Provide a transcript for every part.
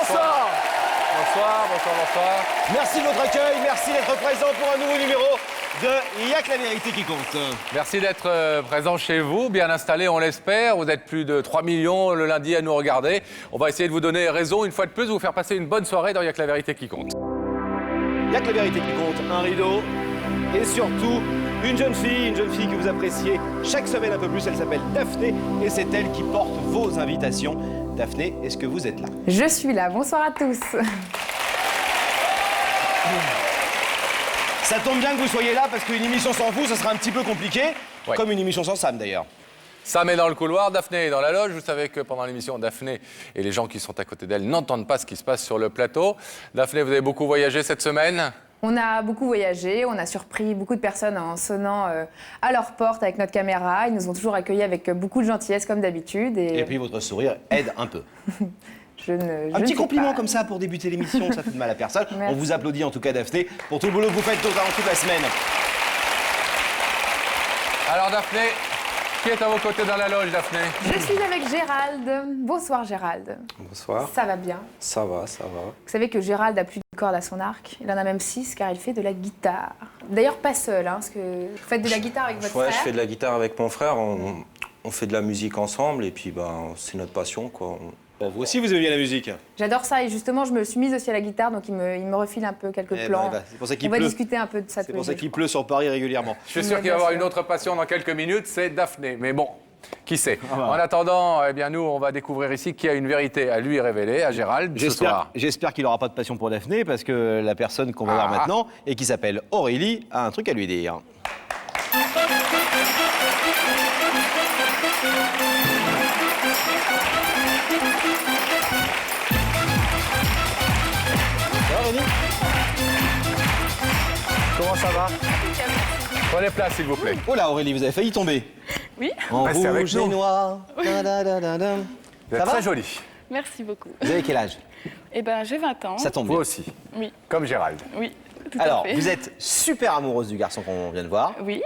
Bonsoir. Bonsoir, bonsoir, bonsoir. Merci de votre accueil, merci d'être présent pour un nouveau numéro de Il y a que la vérité qui compte. Merci d'être présent chez vous, bien installé, on l'espère. Vous êtes plus de 3 millions le lundi à nous regarder. On va essayer de vous donner raison une fois de plus, vous faire passer une bonne soirée dans Il y a que la vérité qui compte. Il y a que la vérité qui compte, un rideau et surtout une jeune fille que vous appréciez chaque semaine un peu plus. Elle s'appelle Daphné et c'est elle qui porte vos invitations. Daphné, est-ce que vous êtes là? Je suis là, bonsoir à tous. Ça tombe bien que vous soyez là parce qu'une émission sans vous, ça sera un petit peu compliqué. Ouais. Comme une émission sans Sam d'ailleurs. Sam est dans le couloir, Daphné est dans la loge. Vous savez que pendant l'émission, Daphné et les gens qui sont à côté d'elle n'entendent pas ce qui se passe sur le plateau. Daphné, vous avez beaucoup voyagé cette semaine? On a beaucoup voyagé, on a surpris beaucoup de personnes en sonnant à leur porte avec notre caméra. Ils nous ont toujours accueillis avec beaucoup de gentillesse comme d'habitude. Et puis votre sourire aide un peu. Un petit compliment comme ça pour débuter l'émission, ça fait de mal à personne. Merci. On vous applaudit en tout cas Daphné pour tout le boulot que vous faites toute la semaine. Alors Daphné, qui est à vos côtés dans la loge, Daphné? Je suis avec Gérald. Bonsoir Gérald. Bonsoir. Ça va bien? Ça va, ça va. Vous savez que Gérald a plus de cordes à son arc. Il en a même 6 car il fait de la guitare. D'ailleurs pas seul, hein, parce que vous faites de la guitare avec votre Ouais, frère. je fais de la guitare avec mon frère. On fait de la musique ensemble et puis c'est notre passion, quoi. Bon, vous aussi vous aimez bien la musique. J'adore ça et justement je me suis mise aussi à la guitare donc il me refile un peu quelques Eh plans. ben, c'est pour ça qu'il On va pleut. discuter un peu de ça. C'est pour ça qu'il pleut sur Paris régulièrement. Je suis sûr Mais qu'il va y bien avoir sûr. une autre passion dans quelques minutes, c'est Daphné. Mais bon, qui sait? bah. En attendant, eh bien, nous, on va découvrir ici qui a une vérité à lui révéler, à Gérald, ce soir. J'espère qu'il n'aura pas de passion pour Daphné parce que la personne qu'on va voir maintenant et qui s'appelle Aurélie a un truc à lui dire. Ça va, Aurélie? Comment ça va? Prenez place, s'il vous plaît. Oh là Aurélie, vous avez failli tomber. Oui, En Restez avec rouge et nous. noir. Da-da-da-da-da. Vous êtes Ça va très jolie. merci beaucoup. Vous avez quel âge? Eh ben, j'ai 20 ans. Ça tombe Vous bien. aussi, Oui, comme Gérald. oui, tout Alors, à fait. vous êtes super amoureuse du garçon qu'on vient de voir, Oui,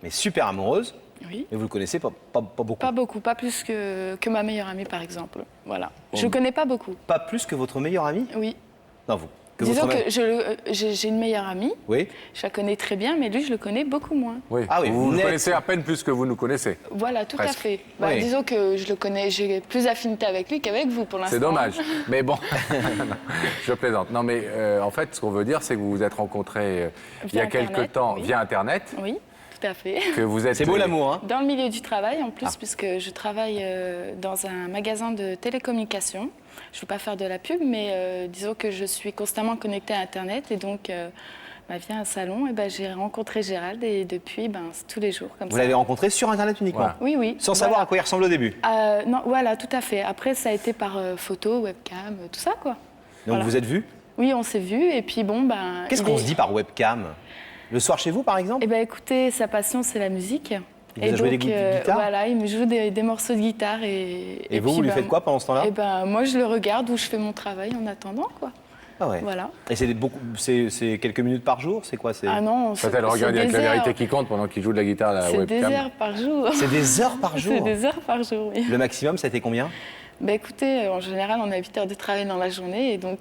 mais super amoureuse, oui. mais vous le connaissez pas beaucoup. Pas beaucoup, pas plus que ma meilleure amie, par exemple. Voilà. Je connais pas beaucoup. Pas plus que votre meilleur ami? Oui. Non, vous. Que Disons votre que j'ai une meilleure amie. Oui. Je la connais très bien, mais lui, je le connais beaucoup moins. Oui. Ah oui, vous le net. connaissez à peine plus que vous nous connaissez. Voilà, tout Presque. à fait. Oui. Disons que je le connais, j'ai plus d'affinité avec lui qu'avec vous pour l'instant. C'est dommage. Mais bon, je plaisante. Non, mais en fait, ce qu'on veut dire, c'est que vous vous êtes rencontrés il y a Via quelques Internet, temps oui. via Internet. Oui, tout à fait. Que vous êtes. C'est beau l'amour, hein? Dans le milieu du travail, en plus, Ah. puisque je travaille dans un magasin de télécommunications. Je ne veux pas faire de la pub, mais disons que je suis constamment connectée à Internet. Et donc, via un salon, j'ai rencontré Gérald. Et depuis, c'est tous les jours, comme Vous ça. l'avez rencontré sur Internet uniquement? Voilà. Oui, oui. Sans savoir à Voilà. quoi il ressemble au début? Non, voilà, tout à fait. Après, ça a été par photo, webcam, tout ça, quoi. Donc Voilà. vous êtes vus? Oui, on s'est vus. Et puis, bon, Qu'est-ce il qu'on est- se dit par webcam? Le soir chez vous, par exemple? Eh bien, écoutez, sa passion, c'est la musique. Il vous a joué des guitares? Voilà, il me joue des morceaux de guitare. Et vous, puis, vous lui faites quoi pendant ce temps-là? Eh ben, moi, je le regarde ou je fais mon travail en attendant, quoi. Ah ouais. Voilà. Et c'est quelques minutes par jour? C'est quoi? Ah non, Peut-être elle regarde avec la vérité qui compte pendant qu'il joue de la guitare à la C'est des webcam. heures par jour. C'est des heures par jour? C'est des heures par jour, oui. Le maximum, ça a été combien? Écoutez, en général, on a 8 heures de travail dans la journée, et donc...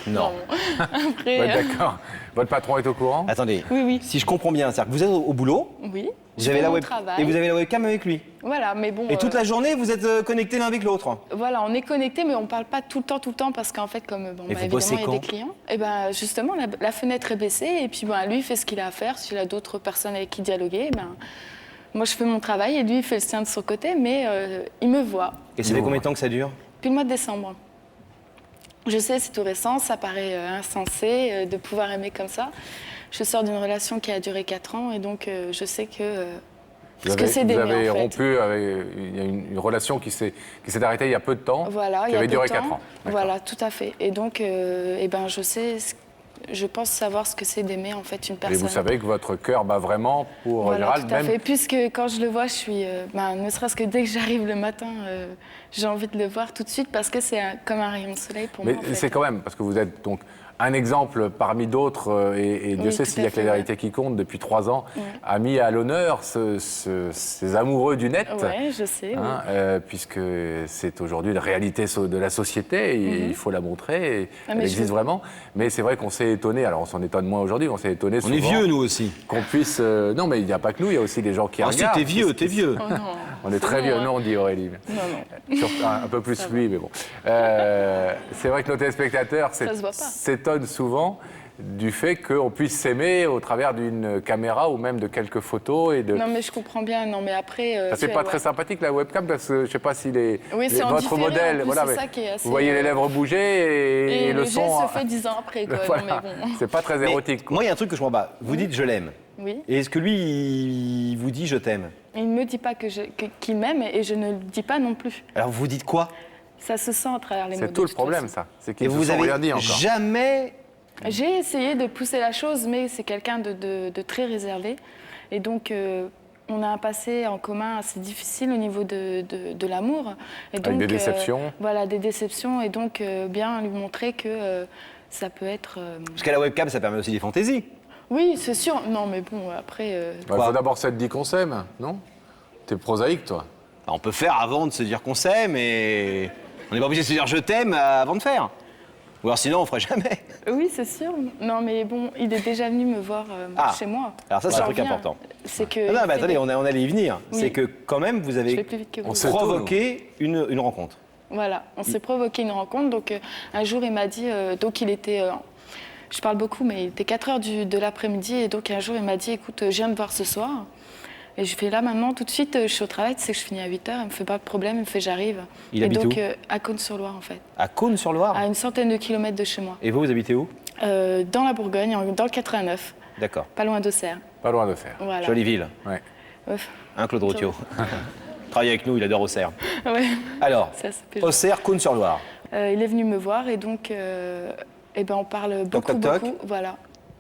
Non. Après, Ouais, d'accord. Votre patron est au courant? Attendez. Oui, oui. Si je comprends bien, c'est-à-dire que vous êtes au boulot, oui, vous je avez fais la mon web travail. et vous avez la webcam avec lui. Voilà, mais bon... Et toute la journée, vous êtes connectés l'un avec l'autre. Voilà, on est connectés, mais on ne parle pas tout le temps, parce qu'en fait, comme vous évidemment, bossez il y a quand des clients, et justement, la fenêtre est baissée, et puis lui, il fait ce qu'il a à faire. S'il a d'autres personnes avec qui dialoguer, moi, je fais mon travail, et lui, il fait le sien de son côté, mais il me voit. Et ça fait combien de temps que ça dure? Depuis le mois de décembre. Je sais, c'est tout récent, ça paraît insensé de pouvoir aimer comme ça. Je sors d'une relation qui a duré 4 ans, et donc je sais que... ce que c'est Vous d'aimer, avez en fait. rompu avec il y a une relation qui s'est arrêtée il y a peu de temps, Voilà, qui il y a avait peu duré de 4 temps. ans. D'accord. Voilà, tout à fait. Et donc, je sais, je pense savoir ce que c'est d'aimer en fait une Et personne. vous savez que votre cœur bat vraiment pour Voilà, Gérald, tout à même. fait. Puisque quand je le vois, je suis, ne serait-ce que dès que j'arrive le matin, j'ai envie de le voir tout de suite parce que c'est comme un rayon de soleil pour Mais moi. En fait. c'est quand même, parce que vous êtes donc un exemple parmi d'autres, et Dieu Oui, sait tout s'il y a à que la fait, vérité qui compte depuis 3 ans, a mis à l'honneur ces amoureux du net. Oui, je sais. Hein, puisque c'est aujourd'hui la réalité de la société, et il faut la montrer, et Ah, elle mais existe je- vraiment. Mais c'est vrai qu'on s'est étonné, alors on s'en étonne moins aujourd'hui, on s'est étonné On souvent est vieux, nous aussi. qu'on puisse... non, mais il n'y a pas que nous, il y a aussi des gens qui Ah si, regardent. t'es vieux, t'es vieux. Oh non. On est très bon, vieux, hein. non, dit Aurélie. Non, non. Surtout un peu plus lui, mais bon. C'est vrai que nos téléspectateurs Ça se voit pas. s'étonnent souvent du fait qu'on puisse s'aimer au travers d'une caméra ou même de quelques photos. Non, mais je comprends bien. Non, mais après. Ça, c'est pas très sympathique la webcam, parce que je sais pas si Oui, c'est en votre différé, modèle, en plus, voilà, c'est mais ça qui est assez, vous voyez les lèvres bouger et le le geste son. se fait 10 ans après, quoi. Voilà. Non, mais bon. C'est pas très Mais érotique. quoi. moi, il y a un truc que je comprends pas. Vous dites je l'aime. Oui. Et est-ce que lui, il vous dit je t'aime? Il ne me dit pas qu'il m'aime et je ne le dis pas non plus. Alors vous dites quoi? Ça se sent à travers les mots. C'est de tout le toute problème, façon. ça. C'est Et qu'ils ne vous vous ont avez rien dit encore. jamais... J'ai essayé de pousser la chose, mais c'est quelqu'un de très réservé. Et donc, on a un passé en commun assez difficile au niveau de l'amour. Et donc, des déceptions. Voilà, des déceptions. Et donc, bien lui montrer que ça peut être... Parce qu'à la webcam, ça permet aussi des fantaisies. Oui, c'est sûr. Non, mais bon, après... Il faut d'abord s'être dit qu'on s'aime, non? T'es prosaïque, toi. On peut faire avant de se dire qu'on s'aime, mais on n'est pas obligé de se dire je t'aime avant de faire. Ou alors sinon, on ferait jamais. Oui, c'est sûr. Non, mais bon, il est déjà venu me voir chez moi. Alors ça, c'est un J'en truc reviens. important. C'est que... Non, mais attendez, on allait y venir. Oui. C'est que quand même, vous Je vais avez plus vite que vous. On sait provoqué une rencontre. Voilà, on s'est provoqué une rencontre. Donc un jour, il m'a dit, donc il était, je parle beaucoup, mais il était 4 heures de l'après-midi. Et donc un jour, il m'a dit, écoute, je viens te voir ce soir. Et je fais là maintenant, tout de suite, je suis au travail, tu sais que je finis à 8 heures. Il me fait pas de problème, il me fait j'arrive. Il et habite donc où à Cône-sur-Loire en fait, À Cône-sur-Loire. à une centaine de kilomètres de chez moi. Et vous habitez où? Dans la Bourgogne, dans le 89, D'accord. pas loin d'Auxerre. Pas loin de faire. Voilà. Jolie ville. Ouais. Hein, Claude Routiot. Travaille avec nous, il adore Auxerre. Ouais. Alors, Ça, ça fait- Auxerre, Cône-sur-Loire. Il est venu me voir et donc, eh ben, on parle beaucoup, toc, toc. beaucoup. Voilà.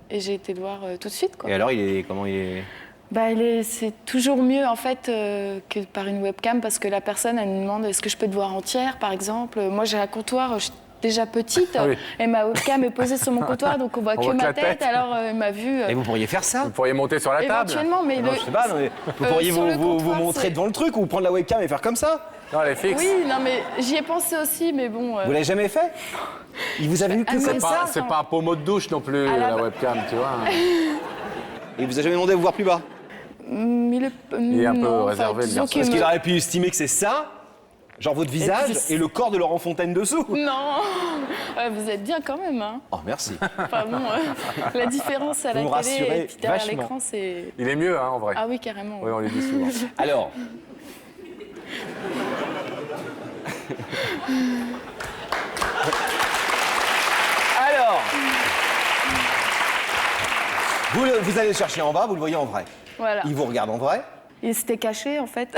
Et j'ai été le voir tout de suite, quoi. Et alors, comment il est? Bah, c'est toujours mieux en fait que par une webcam parce que la personne elle me demande est-ce que je peux te voir entière par exemple. Moi j'ai un comptoir, je suis déjà petite Ah oui. et ma webcam est posée sur mon comptoir donc on voit On que voit que ma la tête. tête. Alors il m'a vu. Et vous pourriez faire ça? Vous pourriez monter sur la table. Éventuellement, mais Non, le... je sais pas, non, mais vous pourriez sur le vous comptoir, montrer c'est- devant le truc ou prendre la webcam et faire comme ça? Non, elle est fixe. Oui, non mais j'y ai pensé aussi, mais bon. Vous l'avez jamais fait? Il vous a venu que Ah, comme mais ça? C'est pas un pommeau de douche non plus, À la la ba- webcam, tu vois. Et il vous a jamais demandé de vous voir plus bas? Il est un peu réservé, le garçon. Parce qu'il aurait pu estimer que c'est ça, genre votre visage puis- et le corps de Laurent Fontaine dessous. Non, vous êtes bien quand même. Hein. Oh, merci. Enfin bon, la différence à Vous la me télé rassurez et puis derrière vachement. l'écran, c'est. Il est mieux, hein, en vrai. Ah oui, carrément. Oui, on le dit souvent. Alors. Alors. Vous allez le chercher en bas, vous le voyez en vrai. Voilà. Il vous regarde en vrai. Il s'était caché en fait.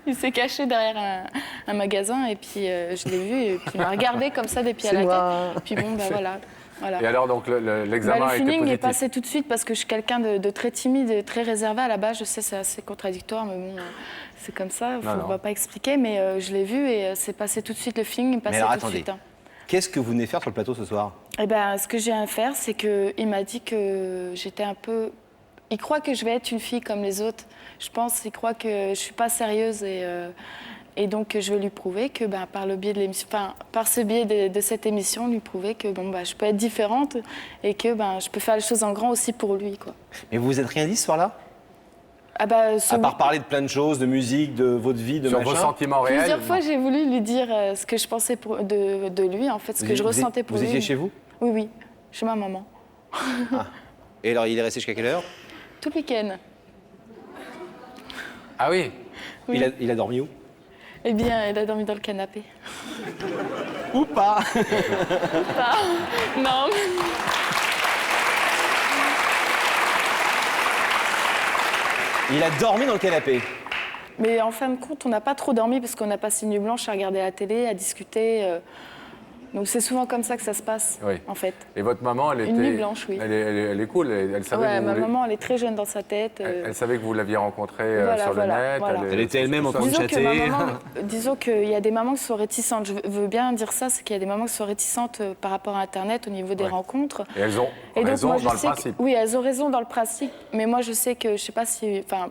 Il s'est caché derrière un magasin et puis je l'ai vu et puis il m'a regardé comme ça des pieds à la tête. Puis bon, bah voilà. Voilà. Et alors, donc, l'examen Bah, le a été feeling est positif. passé tout de suite parce que je suis quelqu'un de très timide et très réservé à la base. Je sais, c'est assez contradictoire, mais bon, c'est comme ça. On ne non. va pas expliquer, mais je l'ai vu et c'est passé tout de suite. Le feeling est passé alors, tout attendez. de suite. Hein. Qu'est-ce que vous venez faire sur le plateau ce soir? Eh ben, ce que j'ai à faire, c'est qu'il m'a dit que j'étais un peu. Il croit que je vais être une fille comme les autres. Je pense qu'il croit que je suis pas sérieuse et donc je vais lui prouver que par le biais de l'émission, enfin par ce biais de cette émission, lui prouver que je peux être différente et que je peux faire les choses en grand aussi pour lui, quoi. Mais vous vous êtes rien dit ce soir-là? À À part parler de plein de choses, de musique, de votre vie, de Sur machin. vos sentiments réels. plusieurs fois, j'ai voulu lui dire ce que je pensais de lui, en fait, ce que je ressentais pour Vous lui. étiez chez vous? Oui, oui, chez ma maman. Et alors, il est resté jusqu'à quelle heure? Tout le week-end. Ah oui. Oui. Il a dormi où? Eh bien, elle a dormi dans le canapé. Ou pas? Non, mais... Il a dormi dans le canapé. Mais en fin de compte, on n'a pas trop dormi parce qu'on a passé une nuit blanche à regarder la télé, à discuter. Donc c'est souvent comme ça que ça se passe, Oui. en fait. Et votre maman, elle était... Une nuit blanche, oui. Elle est cool, elle savait Ouais, que vous ma voulez- maman, elle est très jeune dans sa tête. Elle savait que vous l'aviez rencontrée Voilà, sur le voilà, net. voilà. Elle était elle-même en train de Disons que chatter. ma maman, disons qu'il y a des mamans qui sont réticentes. Je veux bien dire ça, c'est qu'il y a des mamans qui sont réticentes par rapport à Internet au niveau des Ouais. rencontres. Et elles ont Et donc, raison moi, je dans le sais que- principe. oui, elles ont raison dans le principe, mais moi, je sais que, je sais pas si, enfin,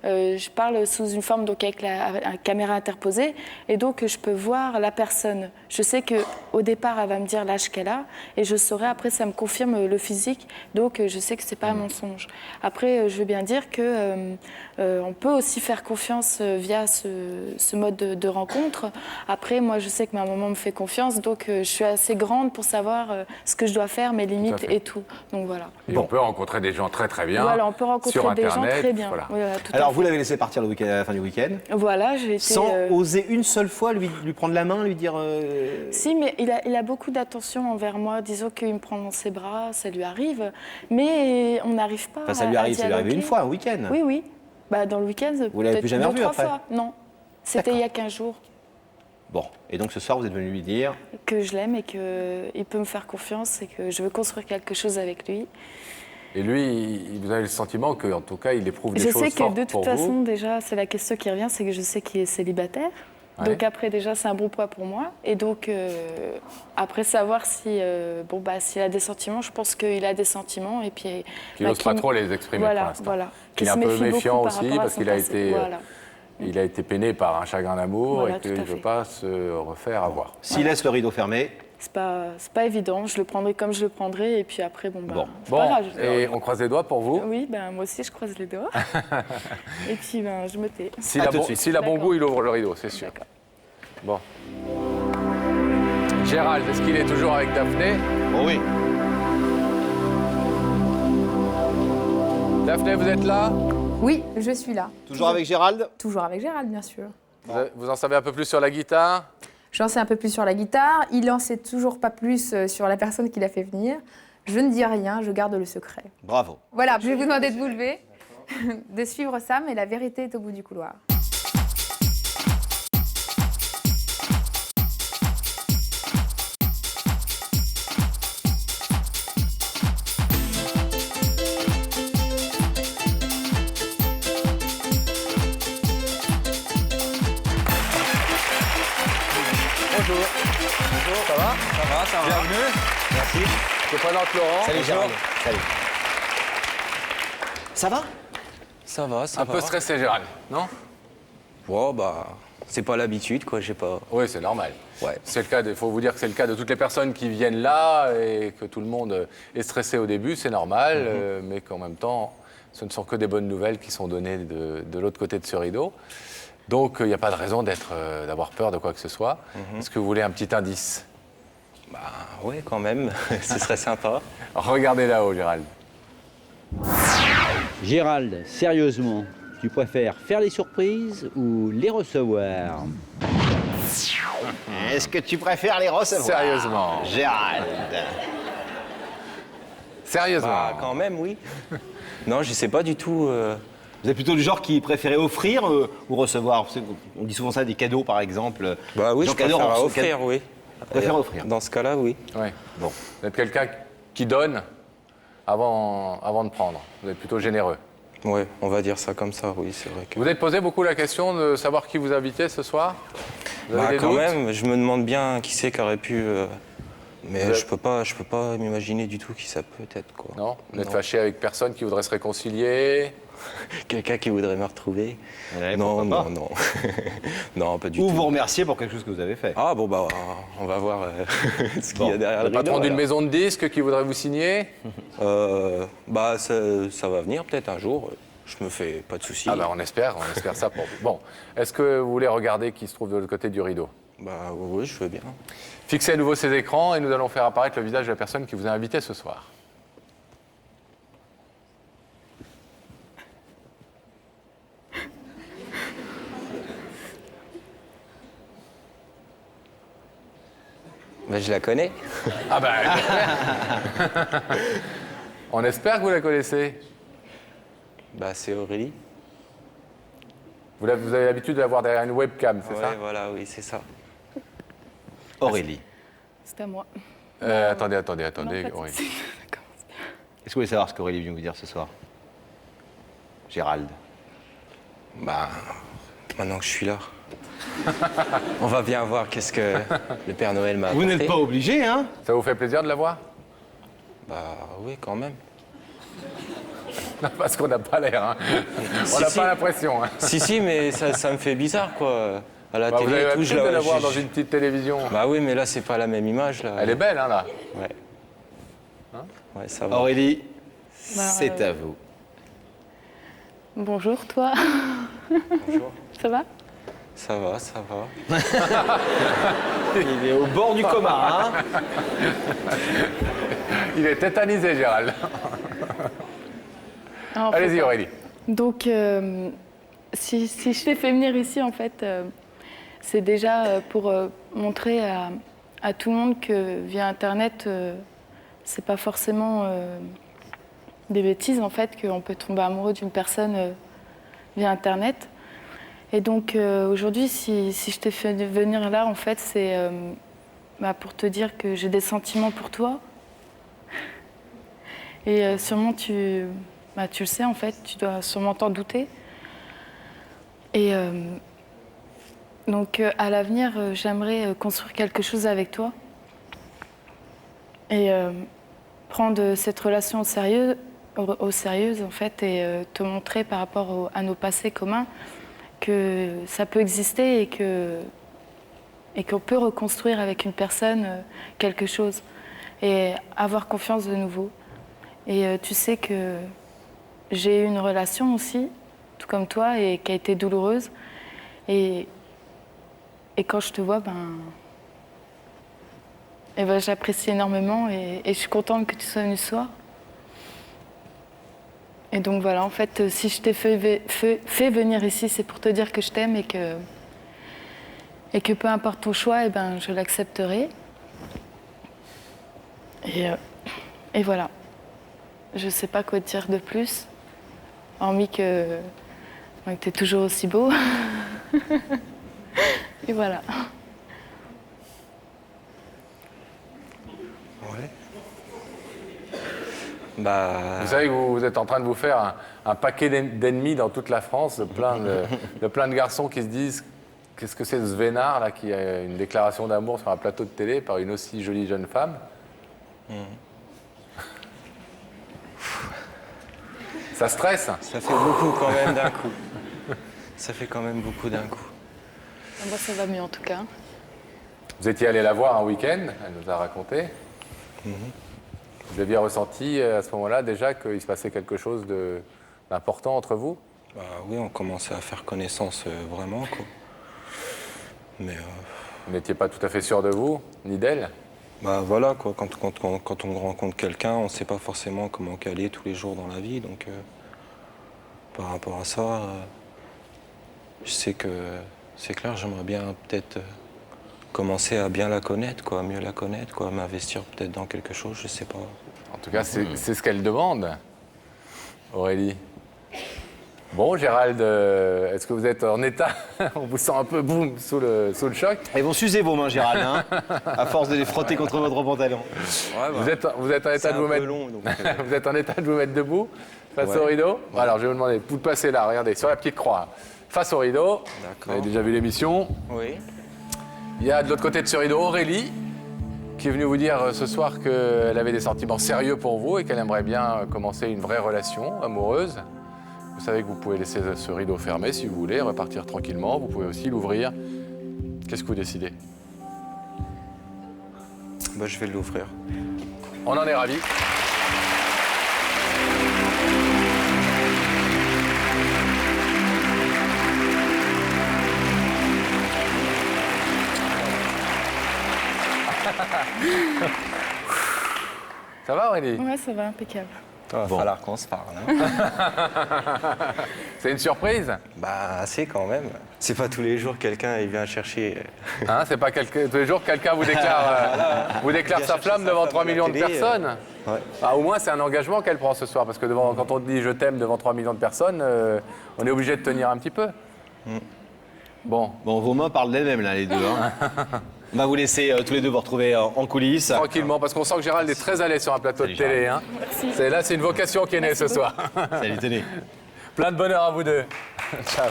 je parle sous une forme donc avec la caméra interposée, et donc je peux voir la personne. Je sais que au départ, elle va me dire l'âge qu'elle a, et je saurai après, ça me confirme le physique, donc je sais que c'est pas un mensonge. Après, je veux bien dire que on peut aussi faire confiance via ce mode de rencontre. Après, moi, je sais que ma maman me fait confiance, donc je suis assez grande pour savoir ce que je dois faire, mes limites fait. et tout. Donc voilà. Et on peut rencontrer des gens très très bien. Voilà, on peut rencontrer sur des gens Internet, très bien. voilà. Oui, voilà, tout à Alors, fait. vous l'avez laissé partir le week-end, à la fin du week-end, Voilà, j'ai été. sans oser une seule fois lui prendre la main, lui dire... Si, mais il a beaucoup d'attention envers moi. Disons qu'il me prend dans ses bras, ça lui arrive. Mais on n'arrive pas Enfin, ça à lui arrive dialoguer. une fois, un week-end. Oui, oui. Bah, dans le week-end, Vous l'avez peut-être plus jamais 2, revu 3 après fois. Non. C'était il y a 15 jours Bon, et donc ce soir, vous êtes venu lui dire... que je l'aime et qu'il peut me faire confiance et que je veux construire quelque chose avec lui. Et lui, vous avez le sentiment qu'en tout cas, il éprouve des Je choses sais que fortes de pour toute façon, vous. déjà, c'est la question qui revient, c'est que je sais qu'il est célibataire. Ouais. Donc après, déjà, c'est un bon point pour moi. Et donc, après, savoir si, s'il a des sentiments, je pense qu'il a des sentiments. Et puis, Qu'il n'ose pas trop les exprimer voilà, pour l'instant. voilà. Qu'il est se un peu méfie beaucoup méfiant par aussi, rapport à parce son qu'il a passé. été... Voilà. Il a été peiné par un chagrin d'amour Voilà, et qu'il tout à ne veut fait. pas se refaire avoir. S'il laisse le rideau fermé, C'est pas évident. Je le prendrai comme je le prendrai. Et puis après, Bon. c'est Bon, pas grave. et on croise les doigts pour vous. Oui, moi aussi, je croise les doigts. Et puis, je me tais. S'il À a, tout de bon, suite. s'il a bon D'accord. goût, il ouvre le rideau, c'est sûr. D'accord. Bon. Gérald, est-ce qu'il est toujours avec Daphné? oh oui. Daphné, vous êtes là? Oui, je suis là. Toujours avec Gérald? Toujours avec Gérald, bien sûr. Vous en savez un peu plus sur la guitare? J'en sais un peu plus sur la guitare. Il n'en sait toujours pas plus sur la personne qui l'a fait venir. Je ne dis rien, je garde le secret. Bravo. Voilà, je vais vous demander de vous lever, de suivre Sam et la vérité est au bout du couloir. Bonjour. Bonjour, ça va? Ça va. Bienvenue. Merci. Je présente Laurent. Salut Gérald. Salut. Ça va? Ça va, ça Un va. peu stressé, Gérald, non? Ouais, bah, c'est pas l'habitude, quoi, j'ai pas... Oui, c'est normal. Ouais. C'est le cas, il faut vous dire que c'est le cas de toutes les personnes qui viennent là et que tout le monde est stressé au début, c'est normal, mais qu'en même temps, ce ne sont que des bonnes nouvelles qui sont données de l'autre côté de ce rideau. Donc, il n'y a pas de raison d'avoir peur de quoi que ce soit. Est-ce que vous voulez un petit indice? Bah, ouais, quand même, ce serait sympa. Regardez là-haut, Gérald. Gérald, sérieusement, tu préfères faire les surprises ou les recevoir? Est-ce que tu préfères les recevoir? Sérieusement. Gérald. Sérieusement. Bah, quand même, oui. Non, je sais pas du tout... Vous êtes plutôt du genre qui préférait offrir ou recevoir? On dit souvent ça, des cadeaux par exemple. Bah oui, Les je gens qui adorent préfère en offrir, oui. Préfère offrir. Dans ce cas-là, oui. Oui. Bon. Vous êtes quelqu'un qui donne avant de prendre. Vous êtes plutôt généreux. Ouais, on va dire ça comme ça, oui, c'est vrai que... Vous êtes posé beaucoup la question de savoir qui vous invitez ce soir? Vous avez Bah, des quand doutes? même, je me demande bien qui c'est qui aurait pu... Mais Vous êtes- je peux pas m'imaginer du tout qui ça peut être, quoi. Non? Vous n'êtes Non. fâché avec personne qui voudrait se réconcilier? Quelqu'un qui voudrait me retrouver? Ouais, Non, pourquoi pas. non, non. Non, pas du Ou tout. vous remercier pour quelque chose que vous avez fait. Ah bon, bah, on va voir ce qu'il y a Bon. derrière Le le rideau. patron d'une alors. maison de disques qui voudrait vous signer? Bah, ça va venir peut-être un jour. Je me fais pas de soucis. Ah bah on espère ça pour vous. Bon, est-ce que vous voulez regarder qui se trouve de l'autre côté du rideau? Bah oui, je veux bien. Fixez à nouveau ces écrans et nous allons faire apparaître le visage de la personne qui vous a invité ce soir. Bah, je la connais. Ah bah on espère que vous la connaissez. Bah, c'est Aurélie. Vous avez l'habitude de la voir derrière une webcam, c'est Ouais, ça? voilà, oui, c'est ça. Aurélie. C'est à moi. Attendez, Non, pas de Aurélie. souci. D'accord. Est-ce que vous voulez savoir ce qu'Aurélie vient vous dire ce soir? Gérald. Bah, maintenant que je suis là, on va bien voir qu'est-ce que le Père Noël m'a Vous apporté. n'êtes pas obligé, hein? Ça vous fait plaisir de la voir? Bah oui, quand même. Non, parce qu'on n'a pas l'air, hein. On n'a Si. pas l'impression. Hein. Si, mais ça me fait bizarre, quoi. À la Bah, vous télé avez et tout, l'habitude de la voir dans j'ai- une petite télévision. Bah oui, mais là, c'est pas la même image, là. Elle est belle, hein, là. Ouais. Ouais, ça va. Aurélie, Bah, c'est à vous. Bonjour, toi. Bonjour. Ça va? Ça va, ça va. Il est au bord du coma, hein? Il est tétanisé, Gérald. Ah, Allez-y, Aurélie. Donc, si je t'ai fait venir ici, en fait, c'est déjà pour montrer à tout le monde que via Internet, c'est pas forcément des bêtises, en fait, qu'on peut tomber amoureux d'une personne via Internet. Et donc, aujourd'hui, si je t'ai fait venir là, en fait, c'est pour te dire que j'ai des sentiments pour toi. Et sûrement, tu le sais, en fait, tu dois sûrement t'en douter. Et donc, à l'avenir, j'aimerais construire quelque chose avec toi. Et prendre cette relation au sérieux, en fait, et te montrer par rapport à nos passés communs que ça peut exister et qu'on peut reconstruire avec une personne quelque chose et avoir confiance de nouveau. Et tu sais que j'ai eu une relation aussi, tout comme toi, et qui a été douloureuse. Et quand je te vois, j'apprécie énormément et je suis contente que tu sois venue ce soir. Et donc voilà, en fait, si je t'ai fait venir ici, c'est pour te dire que je t'aime et que peu importe ton choix, je l'accepterai. Et voilà. Je sais pas quoi te dire de plus, hormis que tu es toujours aussi beau. Et voilà. Ouais. Bah, Vous savez que vous êtes en train de vous faire un paquet d'ennemis dans toute la France, de plein de garçons qui se disent qu'est-ce que c'est ce vénard là qui a une déclaration d'amour sur un plateau de télé par une aussi jolie jeune femme. Ça stresse? ça fait beaucoup quand même d'un coup. Ça fait quand même beaucoup d'un coup. Moi, ça va mieux en tout cas. Vous étiez allé la voir un week-end, elle nous a raconté. Vous aviez ressenti à ce moment-là déjà qu'il se passait quelque chose d'important entre vous? Bah oui, on commençait à faire connaissance vraiment, quoi. Mais Vous n'étiez pas tout à fait sûr de vous, ni d'elle? bah voilà, quoi. Quand on rencontre quelqu'un, on ne sait pas forcément comment caler tous les jours dans la vie. Donc, par rapport à ça, je sais que c'est clair, j'aimerais bien peut-être commencer à bien la connaître, quoi, mieux la connaître, quoi, m'investir peut-être dans quelque chose, je sais pas. En tout cas, c'est ce qu'elle demande, Aurélie. Bon, Gérald, est-ce que vous êtes en état? On vous sent un peu boum sous le choc. Elles vont s'user vos mains, Gérald, hein, à force de les frotter contre votre pantalon. Ouais, bah, Vous êtes en état de vous mettre long, donc, vous êtes en état de vous mettre debout face Ouais. au rideau. Alors, je vais vous demander, vous passez là, regardez, sur la petite croix, face au rideau. Vous D'accord. avez déjà vu l'émission. Oui. Il y a de l'autre côté de ce rideau Aurélie, qui est venue vous dire ce soir qu'elle avait des sentiments sérieux pour vous et qu'elle aimerait bien commencer une vraie relation amoureuse. Vous savez que vous pouvez laisser ce rideau fermé si vous voulez, repartir tranquillement. Vous pouvez aussi l'ouvrir. Qu'est-ce que vous décidez? Bah, je vais l'ouvrir. On en est ravis. Ça va Aurélie? Ouais, ça va, impeccable. Il va falloir qu'on se parle. Hein. C'est une surprise? Bah, assez quand même. C'est pas tous les jours quelqu'un il vient chercher. Hein, c'est pas tous les jours que quelqu'un vous déclare sa flamme devant 3 millions de personnes. Ouais. Ah, au moins, c'est un engagement qu'elle prend ce soir, parce que quand on dit je t'aime devant 3 millions de personnes, on est obligé de tenir un petit peu. Bon, Bon, vos mains parlent d'elles-mêmes, là, les deux. Hein. On va vous laisser tous les deux vous retrouver en coulisses. Tranquillement, parce qu'on sent que Gérald est très à l'aise sur un plateau de télé. Hein. Là, c'est une vocation qui est née ce soir. Salut, tenez. Plein de bonheur à vous deux. Ciao.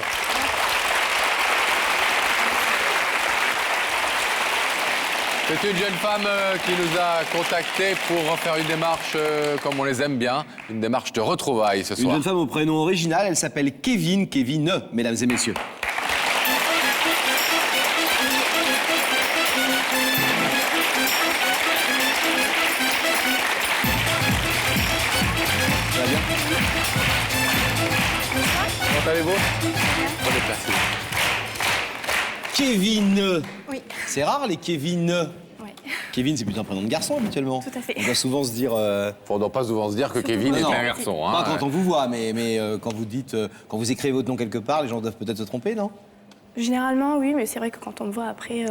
C'est une jeune femme qui nous a contactés pour faire une démarche comme on les aime bien, une démarche de retrouvailles ce Une soir. jeune femme au prénom original, elle s'appelle Kevin, mesdames et messieurs. Ça va bien? Comment allez-vous? Prenez place. Kevin. Oui. C'est rare les Kevin. Oui. Kevin, c'est plutôt un prénom de garçon habituellement. Tout à fait. On doit souvent se dire. On ne doit pas souvent se dire que Kevin Non, est non, un garçon. Hein, pas quand on vous voit, mais quand vous dites, quand vous écrivez votre nom quelque part, les gens doivent peut-être se tromper, non? Généralement, oui, mais c'est vrai que quand on me voit après.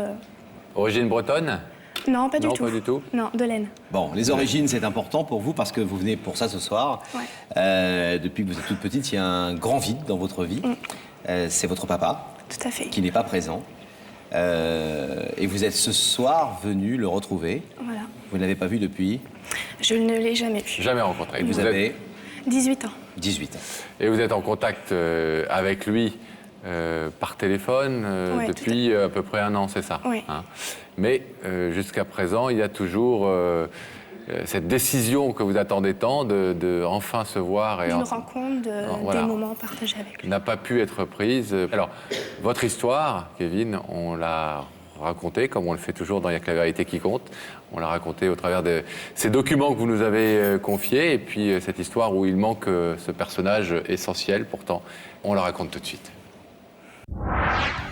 Origine bretonne? Non, pas du Non, tout. pas du tout. Non, de laine. Bon, les origines, c'est important pour vous parce que vous venez pour ça ce soir. Ouais. Depuis que vous êtes toute petite, il y a un grand vide dans votre vie. C'est votre papa Tout à fait. qui n'est pas présent. Et vous êtes ce soir venu le retrouver. Voilà. Vous ne l'avez pas vu depuis. Je ne l'ai jamais vu. Jamais rencontré. Et vous avez 18 ans. 18 ans. Et vous êtes en contact avec lui par téléphone Ouais, depuis à peu près un an, c'est ça? Oui. Hein. Mais jusqu'à présent, il y a toujours cette décision que vous attendez tant de enfin se voir. Et Une rencontre, voilà. des moments partagés avec lui. N'a pas pu être prise. Alors, votre histoire, Kevin, on l'a racontée, comme on le fait toujours dans Il y a que la vérité qui compte. On l'a racontée au travers de ces documents que vous nous avez confiés, et puis cette histoire où il manque ce personnage essentiel, pourtant, on la raconte tout de suite.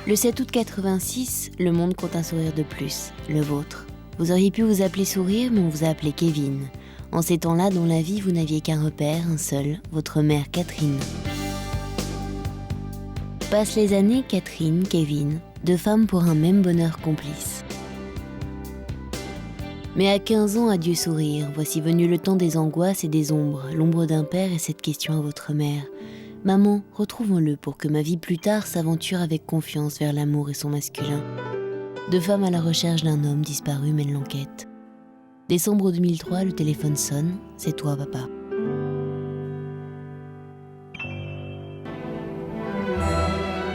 Le 7 août 86, le monde compte un sourire de plus, le vôtre. Vous auriez pu vous appeler Sourire, mais on vous a appelé Kevin. En ces temps-là, dans la vie, vous n'aviez qu'un repère, un seul, votre mère Catherine. Passent les années, Catherine, Kevin, deux femmes pour un même bonheur complice. Mais à 15 ans, adieu Sourire, voici venu le temps des angoisses et des ombres, l'ombre d'un père et cette question à votre mère. Maman, retrouvons-le pour que ma vie plus tard s'aventure avec confiance vers l'amour et son masculin. Deux femmes à la recherche d'un homme disparu mènent l'enquête. Décembre 2003, le téléphone sonne. C'est toi, papa.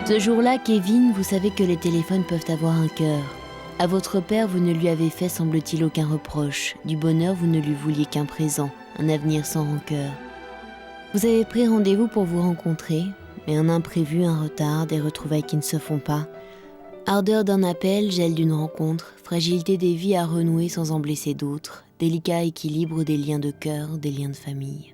Ce jour-là, Kevin, vous savez que les téléphones peuvent avoir un cœur. À votre père, vous ne lui avez fait, semble-t-il, aucun reproche. Du bonheur, vous ne lui vouliez qu'un présent, un avenir sans rancœur. Vous avez pris rendez-vous pour vous rencontrer, mais un imprévu, un retard, des retrouvailles qui ne se font pas. Ardeur d'un appel, gel d'une rencontre, fragilité des vies à renouer sans en blesser d'autres, délicat équilibre des liens de cœur, des liens de famille.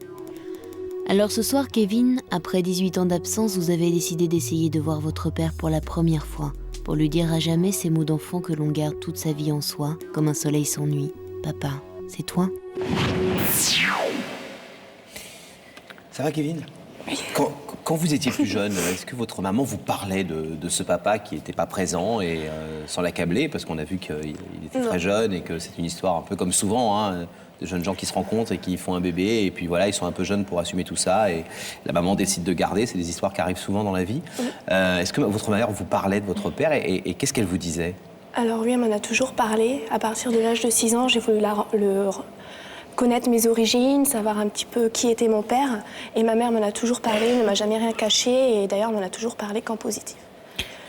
Alors ce soir, Kevin, après 18 ans d'absence, vous avez décidé d'essayer de voir votre père pour la première fois, pour lui dire à jamais ces mots d'enfant que l'on garde toute sa vie en soi, comme un soleil sans nuit. Papa, c'est toi ? Ça va, Kevin? Quand vous étiez plus jeune, est-ce que votre maman vous parlait de ce papa qui n'était pas présent et sans l'accabler, parce qu'on a vu qu'il était très jeune et que c'est une histoire un peu comme souvent, hein, de jeunes gens qui se rencontrent et qui font un bébé et puis voilà, ils sont un peu jeunes pour assumer tout ça et la maman décide de garder. C'est des histoires qui arrivent souvent dans la vie. Est-ce que votre mère vous parlait de votre père et qu'est-ce qu'elle vous disait? Alors oui, elle m'en a toujours parlé. À partir de l'âge de 6 ans, j'ai voulu connaître mes origines, savoir un petit peu qui était mon père. Et ma mère m'en a toujours parlé, ne m'a jamais rien caché et d'ailleurs m'en a toujours parlé qu'en positif.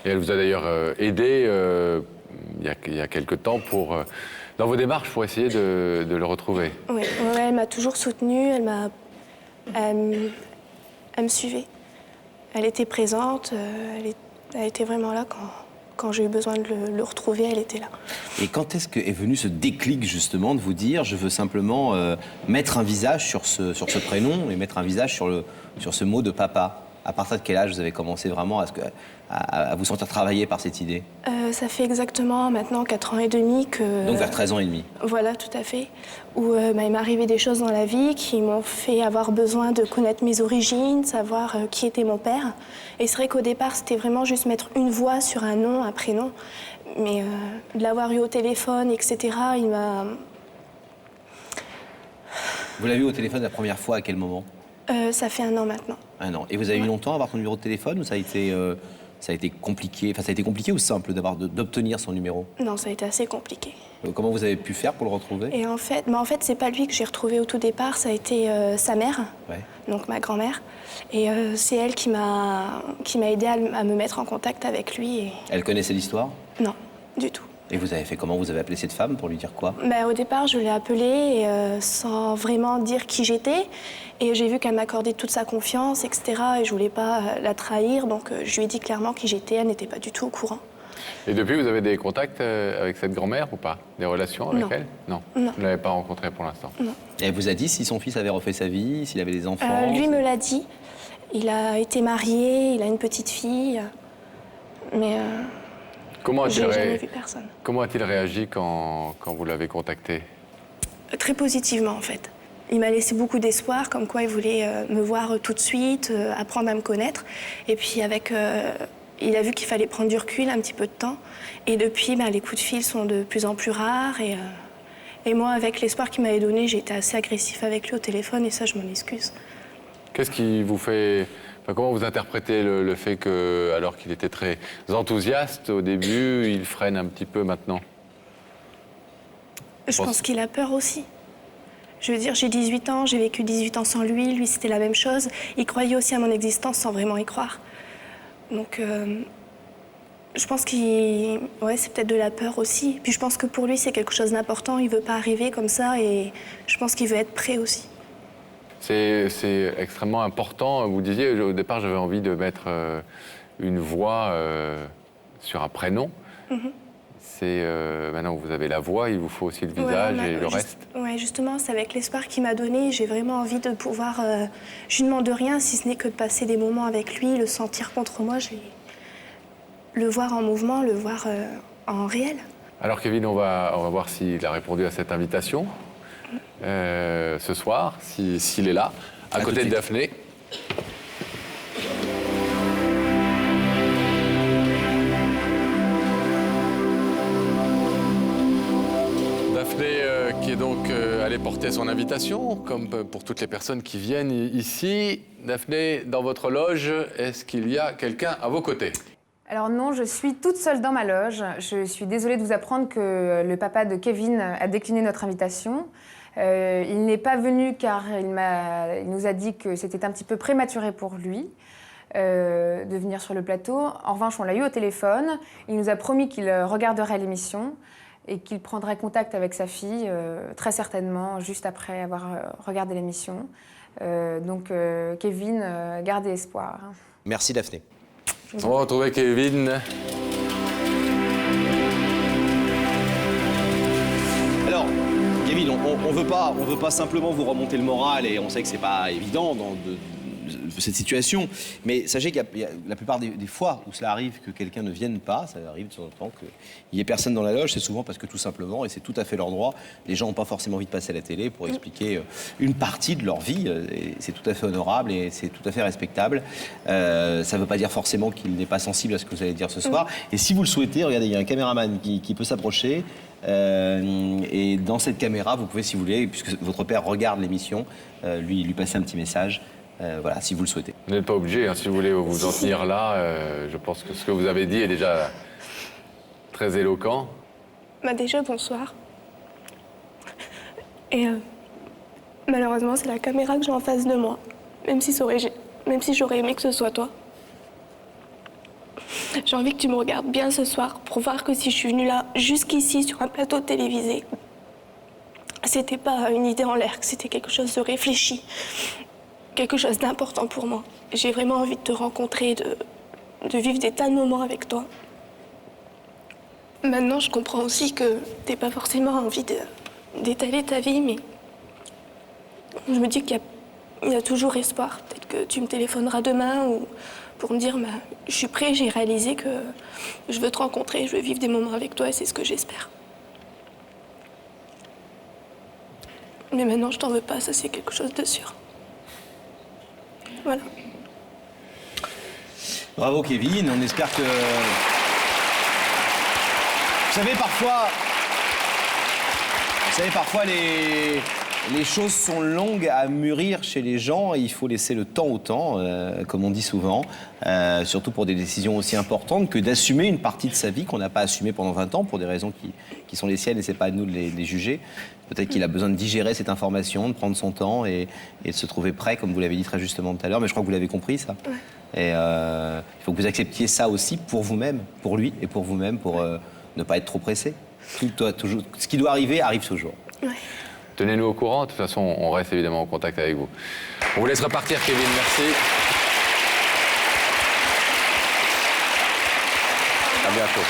Et elle vous a d'ailleurs aidé il y a quelque temps dans vos démarches pour essayer de le retrouver. Oui, elle m'a toujours soutenue, elle me suivait. Elle était présente, elle était vraiment là quand j'ai eu besoin de le retrouver, elle était là. Et quand est-ce qu'est venu ce déclic justement de vous dire je veux simplement mettre un visage sur ce prénom et mettre un visage sur ce mot de papa? À partir de quel âge vous avez commencé vraiment à vous sentir travaillé par cette idée? Ça fait exactement maintenant 4 ans et demi que... Donc vers 13 ans et demi. Voilà, tout à fait. Où il m'est arrivé des choses dans la vie qui m'ont fait avoir besoin de connaître mes origines, savoir qui était mon père. Et c'est vrai qu'au départ, c'était vraiment juste mettre une voix sur un nom, un prénom. Mais de l'avoir eu au téléphone, etc., il m'a... Vous l'avez eu au téléphone la première fois à quel moment? Ça fait 1 an maintenant. 1 an. Et vous avez eu longtemps à avoir ton numéro de téléphone ou ça a été Ça a été compliqué, enfin ça a été compliqué ou simple d'obtenir son numéro? Non, ça a été assez compliqué. Comment vous avez pu faire pour le retrouver? Et en fait, c'est pas lui que j'ai retrouvé au tout départ, ça a été sa mère, donc ma grand-mère. Et c'est elle qui m'a aidée à me mettre en contact avec lui. Et... Elle connaissait l'histoire? Non, du tout. Et vous avez fait comment? Vous avez appelé cette femme pour lui dire quoi? Au départ, je l'ai appelée sans vraiment dire qui j'étais. Et j'ai vu qu'elle m'accordait toute sa confiance, etc. Et je voulais pas la trahir, donc je lui ai dit clairement qui j'étais. Elle n'était pas du tout au courant. Et depuis, vous avez des contacts avec cette grand-mère ou pas? Des relations avec elle? Non. Non. Vous ne l'avez pas rencontrée pour l'instant? Non. Et elle vous a dit si son fils avait refait sa vie, s'il avait des enfants? Lui me l'a dit. Il a été marié, il a une petite fille. Mais j'ai jamais vu personne. Comment a-t-il réagi quand vous l'avez contacté? Très positivement, en fait. Il m'a laissé beaucoup d'espoir, comme quoi il voulait me voir tout de suite, apprendre à me connaître. Et puis il a vu qu'il fallait prendre du recul, un petit peu de temps. Et depuis, les coups de fil sont de plus en plus rares. Et moi, avec l'espoir qu'il m'avait donné, j'ai été assez agressif avec lui au téléphone, et ça, je m'en excuse. Qu'est-ce qui vous fait... comment vous interprétez le fait que, alors qu'il était très enthousiaste au début, il freine un petit peu maintenant? Je pense qu'il a peur aussi. Je veux dire, j'ai 18 ans, j'ai vécu 18 ans sans lui. Lui, c'était la même chose. Il croyait aussi à mon existence sans vraiment y croire. Donc, je pense c'est peut-être de la peur aussi. Puis je pense que pour lui, c'est quelque chose d'important. Il veut pas arriver comme ça et je pense qu'il veut être prêt aussi. C'est extrêmement important. Vous disiez, au départ, j'avais envie de mettre une voix sur un prénom. Maintenant que vous avez la voix, il vous faut aussi le visage et le reste. Oui, justement, c'est avec l'espoir qu'il m'a donné. J'ai vraiment envie de pouvoir... je ne demande rien, si ce n'est que de passer des moments avec lui, le sentir contre moi, le voir en mouvement, le voir en réel. Alors Kevin, on va voir s'il a répondu à cette invitation ce soir, s'il est là, à côté de Daphné. Daphné qui est donc allée porter son invitation, comme pour toutes les personnes qui viennent ici. Daphné, dans votre loge, est-ce qu'il y a quelqu'un à vos côtés? Alors non, je suis toute seule dans ma loge. Je suis désolée de vous apprendre que le papa de Kevin a décliné notre invitation. Il n'est pas venu car il nous a dit que c'était un petit peu prématuré pour lui de venir sur le plateau. En revanche, on l'a eu au téléphone. Il nous a promis qu'il regarderait l'émission et qu'il prendrait contact avec sa fille, très certainement, juste après avoir regardé l'émission. Donc, Kevin, gardez espoir. Merci Daphné. On va retrouver Kevin. Alors, Kevin, on veut pas simplement vous remonter le moral, et on sait que c'est pas évident dans cette situation, mais sachez qu'il y a la plupart des fois où cela arrive que quelqu'un ne vienne pas, ça arrive de temps en temps qu'il n'y ait personne dans la loge, c'est souvent parce que tout simplement, et c'est tout à fait leur droit, les gens n'ont pas forcément envie de passer à la télé pour expliquer une partie de leur vie, et c'est tout à fait honorable et c'est tout à fait respectable. Ça ne veut pas dire forcément qu'il n'est pas sensible à ce que vous allez dire ce soir, et si vous le souhaitez, regardez, il y a un caméraman qui peut s'approcher, et dans cette caméra, vous pouvez, si vous voulez, puisque votre père regarde l'émission, lui passer un petit message. Voilà, si vous le souhaitez. Vous n'êtes pas obligé, si vous voulez vous en tenir là. Je pense que ce que vous avez dit est déjà très éloquent. Déjà, bonsoir. Et malheureusement, c'est la caméra que j'ai en face de moi, même si j'aurais aimé que ce soit toi. J'ai envie que tu me regardes bien ce soir pour voir que si je suis venue là, jusqu'ici, sur un plateau télévisé, c'était pas une idée en l'air, que c'était quelque chose de réfléchi. Quelque chose d'important pour moi. J'ai vraiment envie de te rencontrer, de vivre des tas de moments avec toi. Maintenant, je comprends aussi que t'as pas forcément envie d'étaler ta vie, mais je me dis qu'il y a toujours espoir. Peut-être que tu me téléphoneras demain ou pour me dire je suis prêt, j'ai réalisé que je veux te rencontrer, je veux vivre des moments avec toi et c'est ce que j'espère. Mais maintenant, je t'en veux pas, ça c'est quelque chose de sûr. Voilà. Bravo Kevin, on espère que... Vous savez, parfois Les choses sont longues à mûrir chez les gens et il faut laisser le temps au temps, comme on dit souvent, surtout pour des décisions aussi importantes que d'assumer une partie de sa vie qu'on n'a pas assumée pendant 20 ans pour des raisons qui sont les siennes et c'est pas à nous de les juger. Peut-être qu'il a besoin de digérer cette information, de prendre son temps et de se trouver prêt, comme vous l'avez dit très justement tout à l'heure, mais je crois que vous l'avez compris ça. Ouais. Et il faut que vous acceptiez ça aussi pour vous-même, pour lui et pour vous-même, pour ne pas être trop pressé. Toujours, ce qui doit arriver arrive toujours. Ouais. Tenez-nous au courant, de toute façon, on reste évidemment en contact avec vous. On vous laisse repartir, Kevin, merci. À bientôt.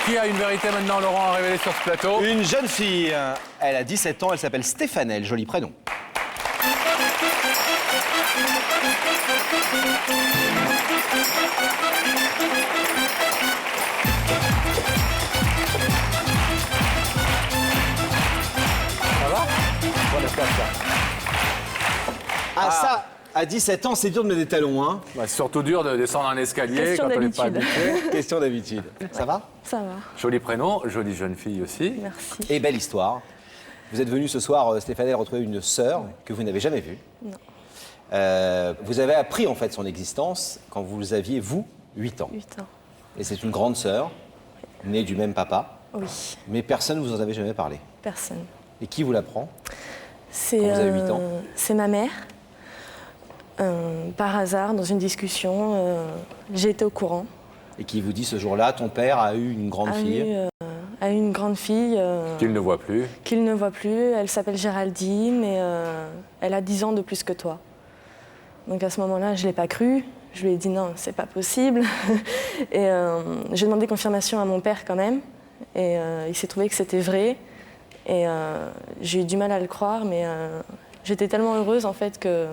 Qui a une vérité maintenant, Laurent, à révéler sur ce plateau? Une jeune fille, elle a 17 ans, elle s'appelle Stéphanelle, joli prénom. Ça va? Ah, ça, à 17 ans, c'est dur de mettre des talons, hein. Bah, c'est surtout dur de descendre un escalier Question quand on n'est pas d'habitude. habitué. Question d'habitude. Ça va? Ça va, Joli prénom, jolie jeune fille aussi. merci. Et belle histoire. Vous êtes venu ce soir, Stéphanelle, retrouver une sœur que vous n'avez jamais vue. Non. Vous avez appris en fait son existence quand vous aviez, vous, 8 ans. 8 ans. Et c'est une grande sœur, née du même papa, Oui, mais personne ne vous en avait jamais parlé. personne. Et qui vous l'apprend? C'est Quand vous avez 8 ans. C'est ma mère. Par hasard, dans une discussion, j'ai été au courant. Et qui vous dit ce jour-là, ton père a eu une grande fille. A eu une grande fille. Qu'il ne voit plus. Qu'il ne voit plus. Elle s'appelle Géraldine et elle a 10 ans de plus que toi. Donc à ce moment-là, je ne l'ai pas cru. Je lui ai dit non, c'est pas possible. Et j'ai demandé confirmation à mon père quand même. Et il s'est trouvé que c'était vrai. Et j'ai eu du mal à le croire, mais j'étais tellement heureuse en fait que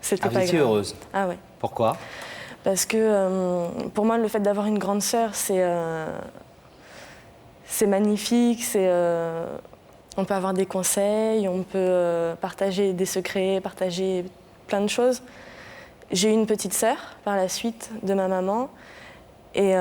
c'était pas Vous grave. étiez heureuse. Ah ouais. Pourquoi? Parce que pour moi, le fait d'avoir une grande sœur, c'est magnifique. On peut avoir des conseils, on peut partager des secrets, partager plein de choses. J'ai eu une petite sœur par la suite de ma maman. Et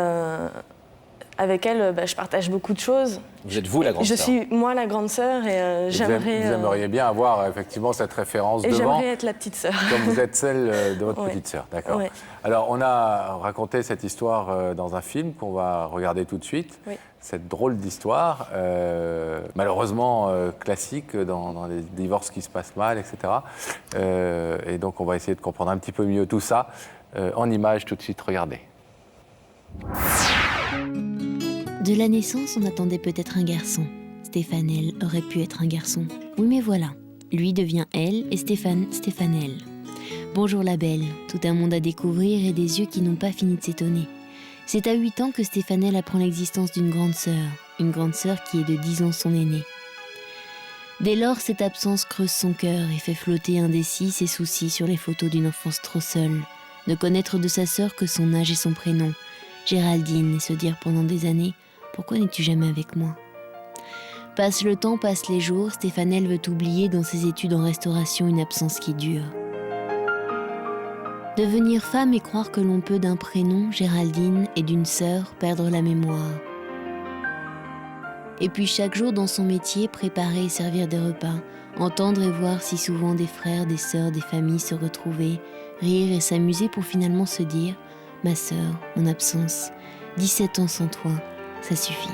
avec elle, je partage beaucoup de choses. Vous êtes vous la grande Je sœur. suis moi la grande sœur et j'aimerais. Vous aimeriez bien avoir effectivement cette référence Et devant. j'aimerais être la petite sœur. Comme vous êtes celle de votre Ouais. petite sœur, d'accord. Ouais. Alors, on a raconté cette histoire dans un film qu'on va regarder tout de suite. Oui. Cette drôle d'histoire, malheureusement classique dans les divorces qui se passent mal, etc. Et donc, on va essayer de comprendre un petit peu mieux tout ça en images tout de suite. Regardez. De la naissance, on attendait peut-être un garçon. Stéphanelle aurait pu être un garçon. Oui, mais voilà. Lui devient elle et Stéphane, Stéphanelle. Bonjour la belle, tout un monde à découvrir et des yeux qui n'ont pas fini de s'étonner. C'est à 8 ans que Stéphanelle apprend l'existence d'une grande sœur qui est de 10 ans son aînée. Dès lors, cette absence creuse son cœur et fait flotter indécis ses soucis sur les photos d'une enfance trop seule. Ne connaître de sa sœur que son âge et son prénom, Géraldine, et se dire pendant des années « Pourquoi n'es-tu jamais avec moi ?» Passe le temps, passent les jours, Stéphanelle veut oublier dans ses études en restauration une absence qui dure. Devenir femme et croire que l'on peut d'un prénom, Géraldine, et d'une sœur, perdre la mémoire. Et puis chaque jour dans son métier, préparer et servir des repas, entendre et voir si souvent des frères, des sœurs, des familles se retrouver, rire et s'amuser pour finalement se dire « Ma sœur, mon absence, 17 ans sans toi, ça suffit. »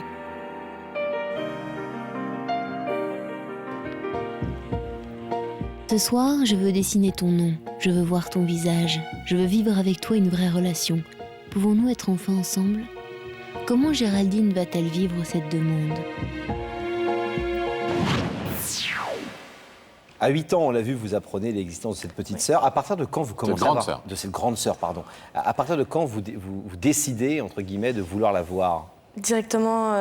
Ce soir, je veux dessiner ton nom, je veux voir ton visage, je veux vivre avec toi une vraie relation. Pouvons-nous être enfin ensemble ? Comment Géraldine va-t-elle vivre cette demande ? À 8 ans, on l'a vu, vous apprenez l'existence de cette petite sœur. À partir de quand vous commencez grande à sœur. de cette grande sœur, pardon. À partir de quand vous décidez, entre guillemets, de vouloir la voir? Directement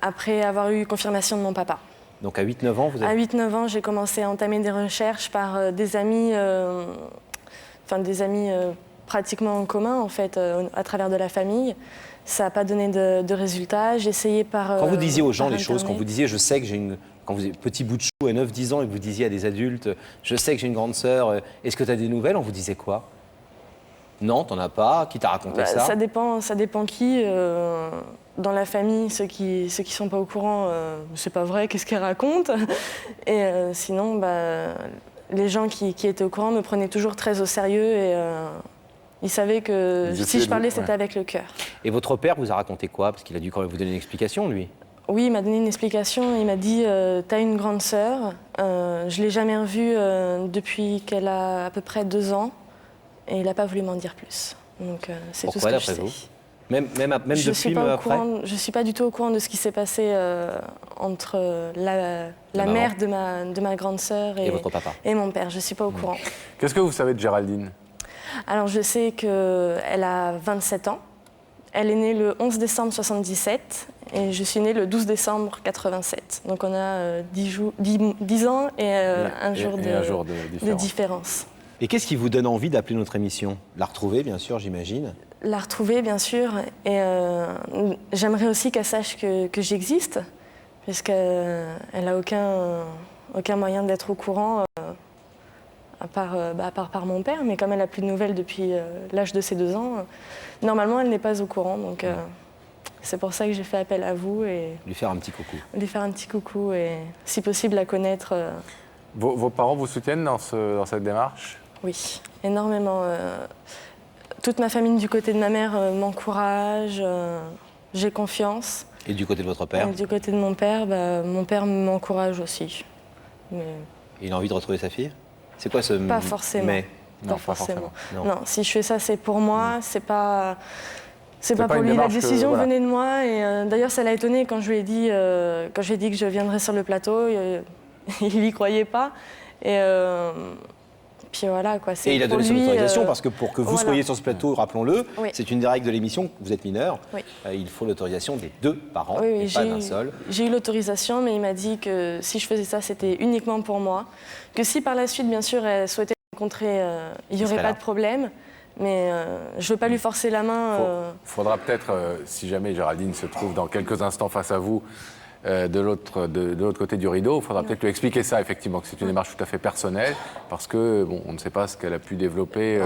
après avoir eu confirmation de mon papa. Donc à 8-9 ans, vous À avez... 8-9 ans, j'ai commencé à entamer des recherches par des amis, pratiquement en commun, en fait, à travers de la famille. Ça n'a pas donné de résultats. J'ai essayé par... Quand vous disiez aux gens par les choses, quand Internet. vous disiez « je sais que j'ai une... » Quand vous êtes petit bout de chou à 9-10 ans et que vous disiez à des adultes « je sais que j'ai une grande sœur, est-ce que tu as des nouvelles ?» On vous disait quoi? Non, t'en as pas. Qui t'a raconté ça? Ça dépend qui. Dans la famille, ceux qui sont pas au courant, c'est pas vrai, qu'est-ce qu'ils racontent. Et sinon, les gens qui étaient au courant me prenaient toujours très au sérieux et ils savaient que si je parlais, c'était avec le cœur. Et votre père vous a raconté quoi? Parce qu'il a dû quand même vous donner une explication, lui. Oui, il m'a donné une explication. Il m'a dit t'as une grande sœur. Je l'ai jamais revue depuis qu'elle a à peu près 2 ans. Et il n'a pas voulu m'en dire plus. Donc c'est tout ce que je sais. Vous même je depuis suis pas après je ne suis pas du tout au courant de ce qui s'est passé entre la mère de ma grande sœur et votre papa. Et mon père. Je ne suis pas au courant. Qu'est-ce que vous savez de Géraldine? Alors je sais qu'elle a 27 ans. Elle est née le 11 décembre 77 et je suis née le 12 décembre 87. Donc on a 10 ans et un jour de différence. Et qu'est-ce qui vous donne envie d'appeler notre émission? La retrouver, bien sûr, j'imagine. La retrouver, bien sûr. Et j'aimerais aussi qu'elle sache que j'existe, puisqu'elle n'a aucun moyen d'être au courant, à part par mon père. Mais comme elle n'a plus de nouvelles depuis l'âge de ses 2 ans, normalement, elle n'est pas au courant. Donc c'est pour ça que j'ai fait appel à vous. Et lui faire un petit coucou. Lui faire un petit coucou et, si possible, la connaître. Vos parents vous soutiennent dans cette démarche? Oui, énormément. Toute ma famille du côté de ma mère m'encourage, j'ai confiance. Et du côté de votre père? Et du côté de mon père m'encourage aussi. Mais... Il a envie de retrouver sa fille? C'est quoi ce... Pas forcément. Mais... Non, pas forcément. Non, si je fais ça, c'est pour moi, c'est pas pour lui. La décision venait de moi. Et d'ailleurs, ça l'a étonné quand je lui ai dit que je viendrais sur le plateau. Il n'y croyait pas. Et... Puis voilà, quoi. Et il a donné son autorisation parce que pour que vous soyez sur ce plateau, rappelons-le, oui. C'est une des règles de l'émission, vous êtes mineur, oui. Il faut l'autorisation des 2 parents et pas d'un seul. J'ai eu l'autorisation, mais il m'a dit que si je faisais ça, c'était uniquement pour moi. Que si par la suite, bien sûr, elle souhaitait me rencontrer, il n'y aurait pas de problème. Mais je ne veux pas lui forcer la main. Il faudra peut-être, si jamais Géraldine se trouve dans quelques instants face à vous, de l'autre côté du rideau, il faudra peut-être lui expliquer ça, effectivement, que c'est une démarche tout à fait personnelle, parce que on ne sait pas ce qu'elle a pu développer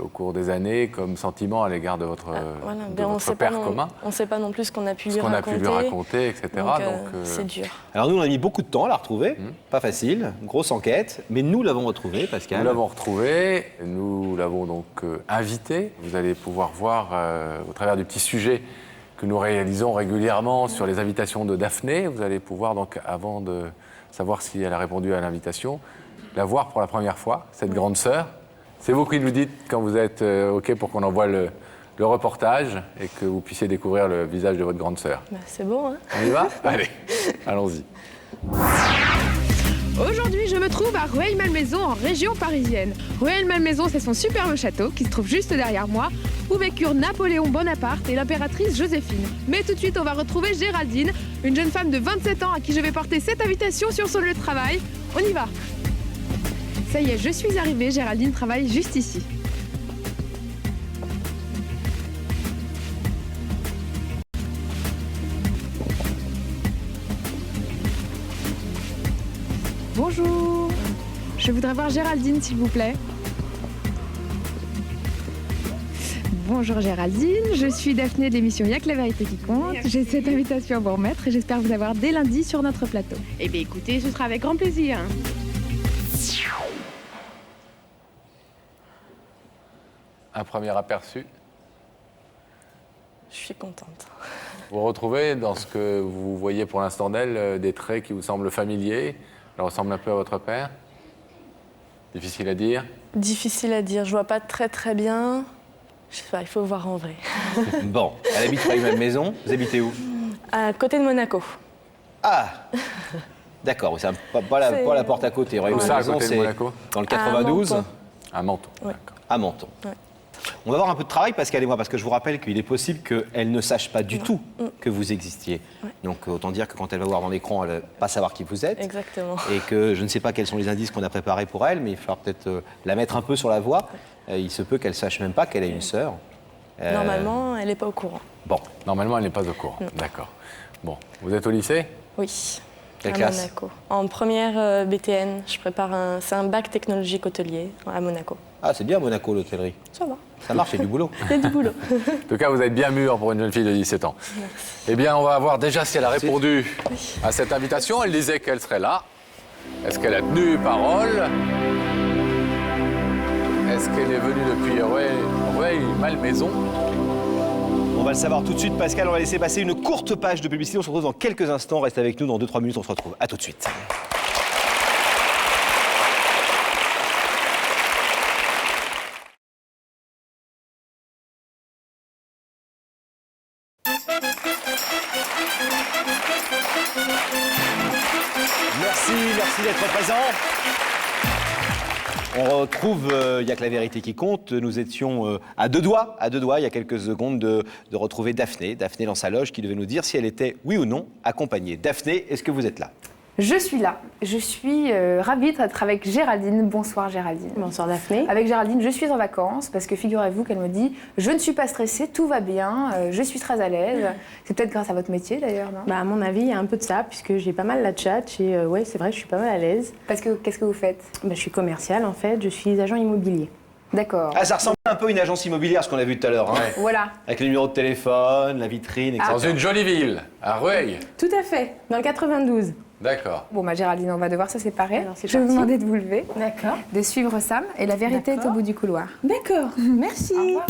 au cours des années comme sentiment à l'égard de votre père commun. On ne sait pas non plus ce qu'on a pu lui raconter, etc. Donc, c'est dur. Alors nous, on a mis beaucoup de temps à la retrouver, pas facile, grosse enquête, mais nous l'avons retrouvée, Pascal. Nous l'avons retrouvée, nous l'avons donc invitée. Vous allez pouvoir voir, au travers du petit sujet que nous réalisons régulièrement sur les invitations de Daphné. Vous allez pouvoir donc, avant de savoir si elle a répondu à l'invitation, la voir pour la première fois, cette grande sœur. C'est vous qui nous dites quand vous êtes OK pour qu'on envoie le reportage et que vous puissiez découvrir le visage de votre grande sœur. C'est bon, hein? On y va? Allez, allons-y. Aujourd'hui, je me trouve à Rueil-Malmaison, en région parisienne. Rueil-Malmaison, c'est son superbe château qui se trouve juste derrière moi, où vécurent Napoléon Bonaparte et l'impératrice Joséphine. Mais tout de suite, on va retrouver Géraldine, une jeune femme de 27 ans à qui je vais porter cette invitation sur son lieu de travail. On y va. Ça y est, je suis arrivée, Géraldine travaille juste ici. Bonjour, je voudrais voir Géraldine, s'il vous plaît. Bonjour Géraldine, je suis Daphné de l'émission Y'a que la vérité qui compte. J'ai cette invitation à vous remettre et j'espère vous avoir dès lundi sur notre plateau. Eh bien écoutez, ce sera avec grand plaisir. Un premier aperçu. Je suis contente. Vous retrouvez dans ce que vous voyez pour l'instant d'elle des traits qui vous semblent familiers. Elle ressemble un peu à votre père? Difficile à dire? Difficile à dire. Je vois pas très très bien. Je sais pas, il faut voir en vrai. Bon, elle habite pas la même maison. Vous habitez où? À côté de Monaco. Ah d'accord, c'est pas la porte à côté. Où ça, à côté de Monaco? Dans le 92? À Menton. Ouais. À Menton. Ouais. On va avoir un peu de travail, Pascal et moi, parce que je vous rappelle qu'il est possible qu'elle ne sache pas du tout que vous existiez. Ouais. Donc autant dire que quand elle va voir dans l'écran, elle ne va pas savoir qui vous êtes. Exactement. Et que je ne sais pas quels sont les indices qu'on a préparés pour elle, mais il va falloir peut-être la mettre un peu sur la voie. Il se peut qu'elle ne sache même pas qu'elle a une sœur. Normalement, elle n'est pas au courant. Bon, normalement, elle n'est pas au courant. D'accord. Bon, vous êtes au lycée? Oui. Quelle à classe? Monaco. En première BTN, je prépare c'est un bac technologique hôtelier à Monaco. Ah, c'est bien Monaco, l'hôtellerie. Ça va. Ça marche, il y a du boulot. Il y a du boulot. En tout cas, vous êtes bien mûr pour une jeune fille de 17 ans. Eh bien, on va voir déjà si elle a répondu à cette invitation. Elle disait qu'elle serait là. Est-ce qu'elle a tenu parole? Est-ce qu'elle est venue depuis Rueil-Malmaison? On va le savoir tout de suite, Pascal. On va laisser passer une courte page de publicité. On se retrouve dans quelques instants. Reste avec nous dans 2-3 minutes. On se retrouve. À tout de suite. Merci d'être présent. On retrouve Il y a que la vérité qui compte. Nous étions à deux doigts, il y a quelques secondes, de retrouver Daphné. Daphné dans sa loge qui devait nous dire si elle était, oui ou non, accompagnée. Daphné, est-ce que vous êtes là? Je suis là. Je suis ravie d'être avec Géraldine. Bonsoir Géraldine. Bonsoir Daphné. Avec Géraldine, je suis en vacances parce que figurez-vous qu'elle me dit « Je ne suis pas stressée, tout va bien, je suis très à l'aise ». C'est peut-être grâce à votre métier d'ailleurs, non? Bah, à mon avis, il y a un peu de ça, puisque j'ai pas mal la tchatche et ouais, c'est vrai, je suis pas mal à l'aise. Parce que qu'est-ce que vous faites? Bah, je suis commerciale en fait, je suis agent immobilier. D'accord. Ah, ça ressemble un peu à une agence immobilière, ce qu'on a vu tout à l'heure. Hein. Voilà. Avec le numéro de téléphone, la vitrine, etc. Dans une jolie ville, à Rueil. Tout à fait, dans le 92. D'accord. Bon, bah Géraldine, on va devoir se séparer. Alors, c'est je vais vous parti. demander de vous lever, D'accord. de suivre Sam, et la vérité est au bout du couloir. D'accord, merci. Au revoir.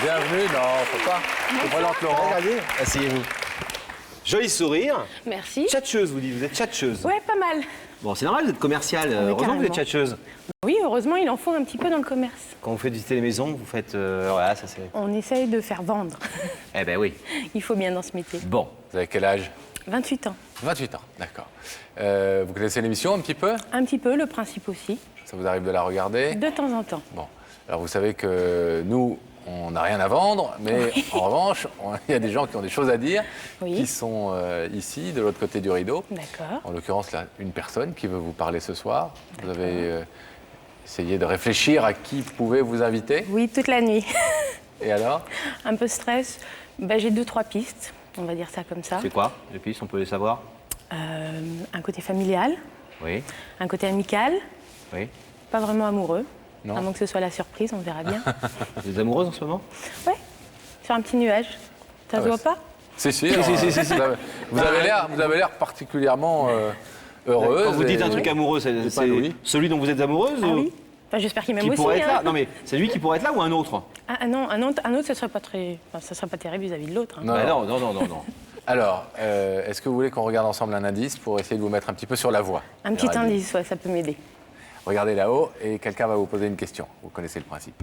Bienvenue, non, faut pas. Faut pas Laurent. Regardez, asseyez-vous. Joli sourire. Merci. Tchatcheuse, vous dites, vous êtes tchatcheuse. Ouais, pas mal. Bon, c'est normal, vous êtes commerciale. Heureusement que vous êtes tchatcheuse. Oui, heureusement, il en faut un petit peu dans le commerce. Quand vous faites visiter les maisons, vous faites. Voilà, ça c'est. On essaye de faire vendre. Eh ben oui. Il faut bien dans ce métier. Bon. Vous avez quel âge? 28 ans. 28 ans, d'accord. Vous connaissez l'émission un petit peu? Un petit peu, le principe aussi. Ça vous arrive de la regarder? De temps en temps. Bon. Alors vous savez que nous, on n'a rien à vendre, mais en revanche, il y a des gens qui ont des choses à dire, Oui. qui sont ici, de l'autre côté du rideau. D'accord. En l'occurrence, là, une personne qui veut vous parler ce soir. Vous avez essayé de réfléchir à qui pouvait vous inviter. Oui, toute la nuit. Et alors? Un peu stress. Bah, j'ai 2-3 pistes, on va dire ça comme ça. C'est quoi, les pistes, on peut les savoir? Un côté familial, Oui. un côté amical, Oui. pas vraiment amoureux. Non. À moins que ce soit la surprise, on verra bien. Vous êtes amoureuse en ce moment? Ouais, sur un petit nuage. Ça se voit pas? Si. si. Vous avez l'air particulièrement heureuse. Quand vous dites un et- truc amoureux, c'est épanoui. celui dont vous êtes amoureuse? Ah ou oui. Enfin, j'espère qu'il m'aime Qui aussi. pourrait être hein. là? Non mais c'est lui qui pourrait être là ou un autre? Ah non, un autre, ça serait pas très, enfin, ça serait pas terrible vis-à-vis de l'autre. hein. Non. Bah non. Alors, est-ce que vous voulez qu'on regarde ensemble un indice pour essayer de vous mettre un petit peu sur la voie? Un petit indice, ouais, ça peut m'aider. Regardez là-haut et quelqu'un va vous poser une question. Vous connaissez le principe.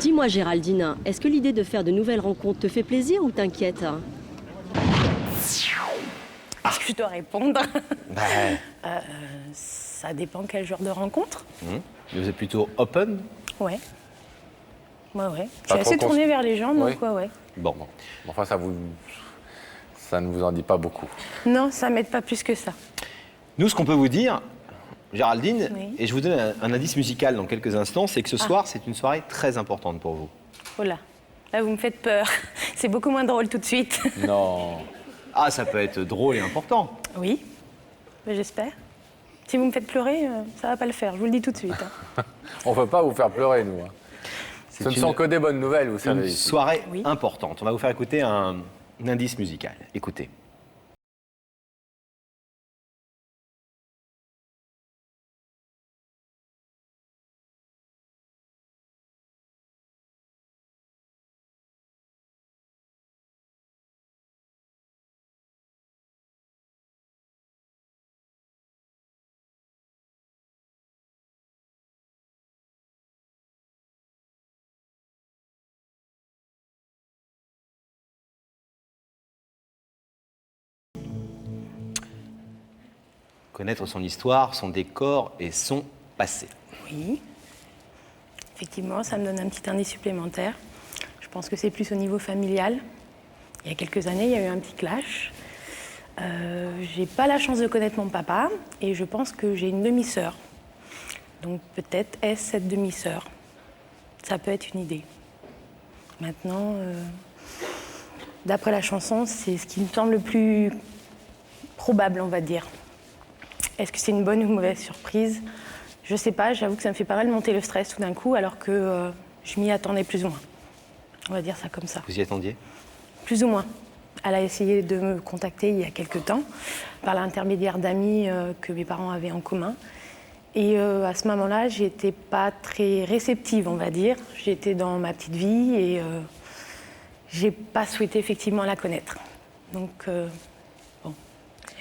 Dis-moi Géraldine, est-ce que l'idée de faire de nouvelles rencontres te fait plaisir ou t'inquiète? Est-ce que je dois répondre? Ça dépend quel genre de rencontre. Vous êtes plutôt open? Ouais. Ouais. Je Pas suis trop assez tournée vers les gens, donc Oui. ouais. Bon. Enfin, ça ne vous en dit pas beaucoup. Non, ça m'aide pas plus que ça. Nous, ce qu'on peut vous dire, Géraldine, Oui. et je vous donne un indice musical dans quelques instants, c'est que ce soir, c'est une soirée très importante pour vous. Oh là, vous me faites peur. C'est beaucoup moins drôle tout de suite. Non. Ah, ça peut être drôle et important. Oui, mais j'espère. Si vous me faites pleurer, ça va pas le faire, je vous le dis tout de suite. hein. On ne peut pas vous faire pleurer, nous. hein. Ce ne sont que des bonnes nouvelles, vous savez. Une ici. soirée Oui. importante. On va vous faire écouter un indice musical. Écoutez. Connaître son histoire, son décor et son passé. Oui. Effectivement, ça me donne un petit indice supplémentaire. Je pense que c'est plus au niveau familial. Il y a quelques années, il y a eu un petit clash. J'ai pas la chance de connaître mon papa et je pense que j'ai une demi-sœur. Donc peut-être est-ce cette demi-sœur. Ça peut être une idée. Maintenant, d'après la chanson, c'est ce qui me semble le plus probable, on va dire. Est-ce que c'est une bonne ou une mauvaise surprise? Je sais pas, j'avoue que ça me fait pas mal monter le stress tout d'un coup, alors que je m'y attendais plus ou moins. On va dire ça comme ça. Vous y attendiez? Plus ou moins. Elle a essayé de me contacter il y a quelque temps, par l'intermédiaire d'amis que mes parents avaient en commun. Et à ce moment-là, j'étais pas très réceptive, on va dire. J'étais dans ma petite vie et j'ai pas souhaité effectivement la connaître. Donc, bon,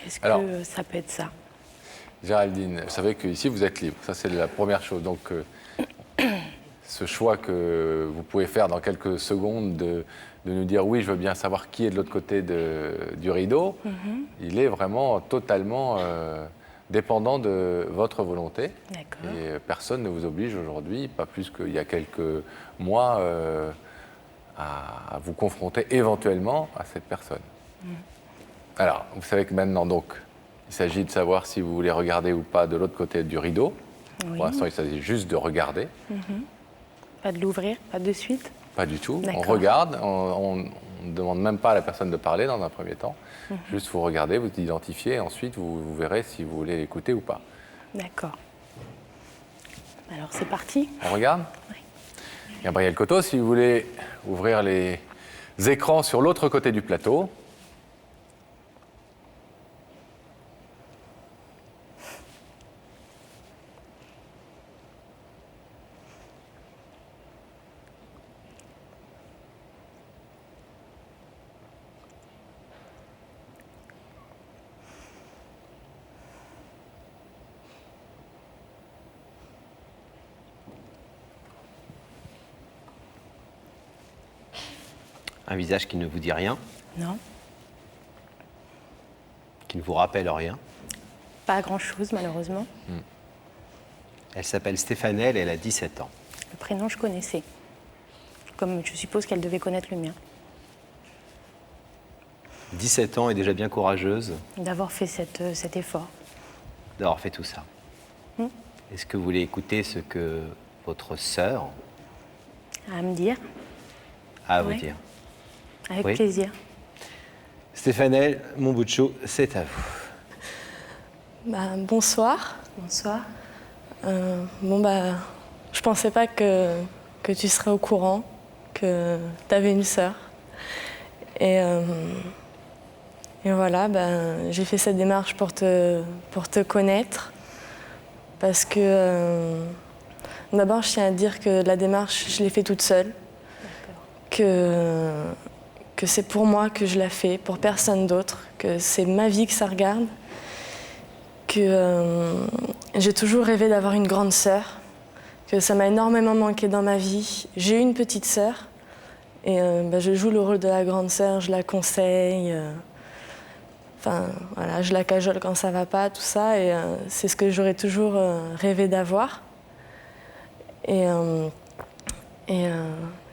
est-ce que ça peut être ça? Géraldine, vous savez qu'ici, vous êtes libre. Ça, c'est la première chose. Donc, ce choix que vous pouvez faire dans quelques secondes de nous dire « oui, je veux bien savoir qui est de l'autre côté du rideau il est vraiment totalement dépendant de votre volonté. Et personne ne vous oblige aujourd'hui, pas plus qu'il y a quelques mois, à vous confronter éventuellement à cette personne. Alors, vous savez que maintenant, donc, il s'agit de savoir si vous voulez regarder ou pas de l'autre côté du rideau. Oui. Pour l'instant, il s'agit juste de regarder. Pas de l'ouvrir, pas de suite? Pas du tout. On regarde, on ne demande même pas à la personne de parler dans un premier temps. Juste vous regardez, vous identifiez, et ensuite vous verrez si vous voulez l'écouter ou pas. D'accord. Alors c'est parti. On regarde? Oui. Gabriel Coteau, si vous voulez ouvrir les écrans sur l'autre côté du plateau. Un visage qui ne vous dit rien? Non. Qui ne vous rappelle rien? Pas grand-chose, malheureusement. Elle s'appelle Stéphanelle, elle a 17 ans. Le prénom, je connaissais. Comme je suppose qu'elle devait connaître le mien. 17 ans et déjà bien courageuse. D'avoir fait cet effort. D'avoir fait tout ça. Est-ce que vous voulez écouter ce que votre sœur À me dire. a à vous dire? Avec plaisir. Stéphanelle, mon bout de chou, c'est à vous. Bonsoir. Bonsoir. Je pensais pas que tu serais au courant, que tu avais une sœur. Et voilà, j'ai fait cette démarche pour te connaître. Parce que, d'abord, je tiens à dire que la démarche, je l'ai fait toute seule. Que c'est pour moi que je la fais, pour personne d'autre, que c'est ma vie que ça regarde, que j'ai toujours rêvé d'avoir une grande sœur, que ça m'a énormément manqué dans ma vie. J'ai une petite sœur et je joue le rôle de la grande sœur, je la conseille, voilà, je la cajole quand ça va pas, tout ça, et c'est ce que j'aurais toujours rêvé d'avoir. Et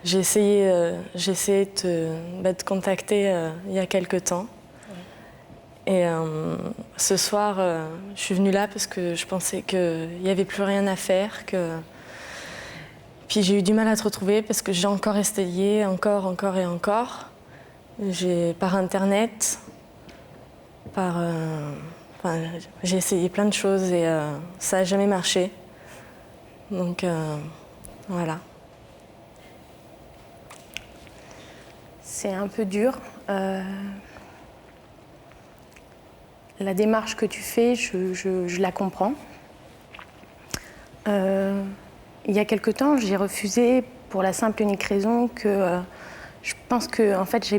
j'ai essayé de te contacter il y a quelque temps. Et ce soir, je suis venue là parce que je pensais qu'il n'y avait plus rien à faire. Puis j'ai eu du mal à te retrouver parce que j'ai encore essayé, encore et encore. Par Internet, j'ai essayé plein de choses et ça n'a jamais marché. Donc voilà. C'est un peu dur. La démarche que tu fais, je la comprends. Il y a quelque temps, j'ai refusé pour la simple et unique raison que je pense que en fait,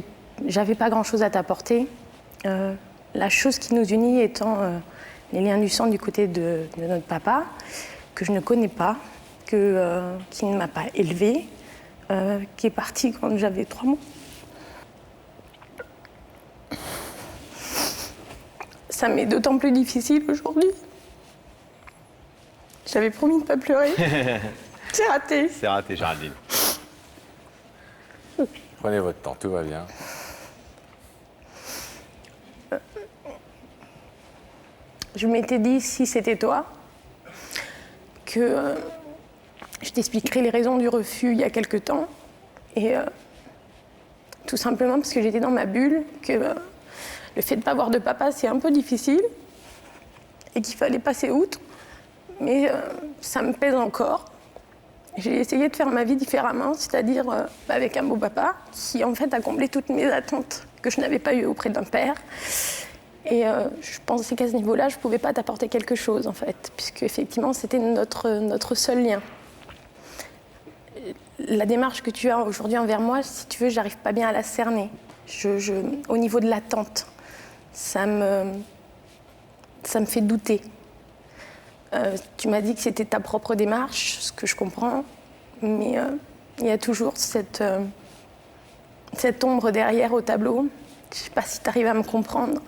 j'avais pas grand-chose à t'apporter. La chose qui nous unit étant les liens du sang du côté de notre papa, que je ne connais pas, qui ne m'a pas élevée, qui est parti quand j'avais 3 mois. Ça m'est d'autant plus difficile aujourd'hui. J'avais promis de ne pas pleurer. C'est raté. C'est raté, Géraldine. Prenez votre temps, tout va bien. Je m'étais dit, si c'était toi, que je t'expliquerais les raisons du refus il y a quelque temps. Et tout simplement parce que j'étais dans ma bulle, que le fait de ne pas avoir de papa, c'est un peu difficile et qu'il fallait passer outre. Mais ça me pèse encore. J'ai essayé de faire ma vie différemment, c'est-à-dire avec un beau papa qui en fait a comblé toutes mes attentes que je n'avais pas eues auprès d'un père. Et je pensais qu'à ce niveau-là, je ne pouvais pas t'apporter quelque chose en fait, puisque effectivement c'était notre seul lien. La démarche que tu as aujourd'hui envers moi, si tu veux, j'arrive pas bien à la cerner. Au niveau de l'attente, ça me fait douter. Tu m'as dit que c'était ta propre démarche, ce que je comprends, mais il y a toujours cette ombre derrière au tableau. Je ne sais pas si tu arrives à me comprendre.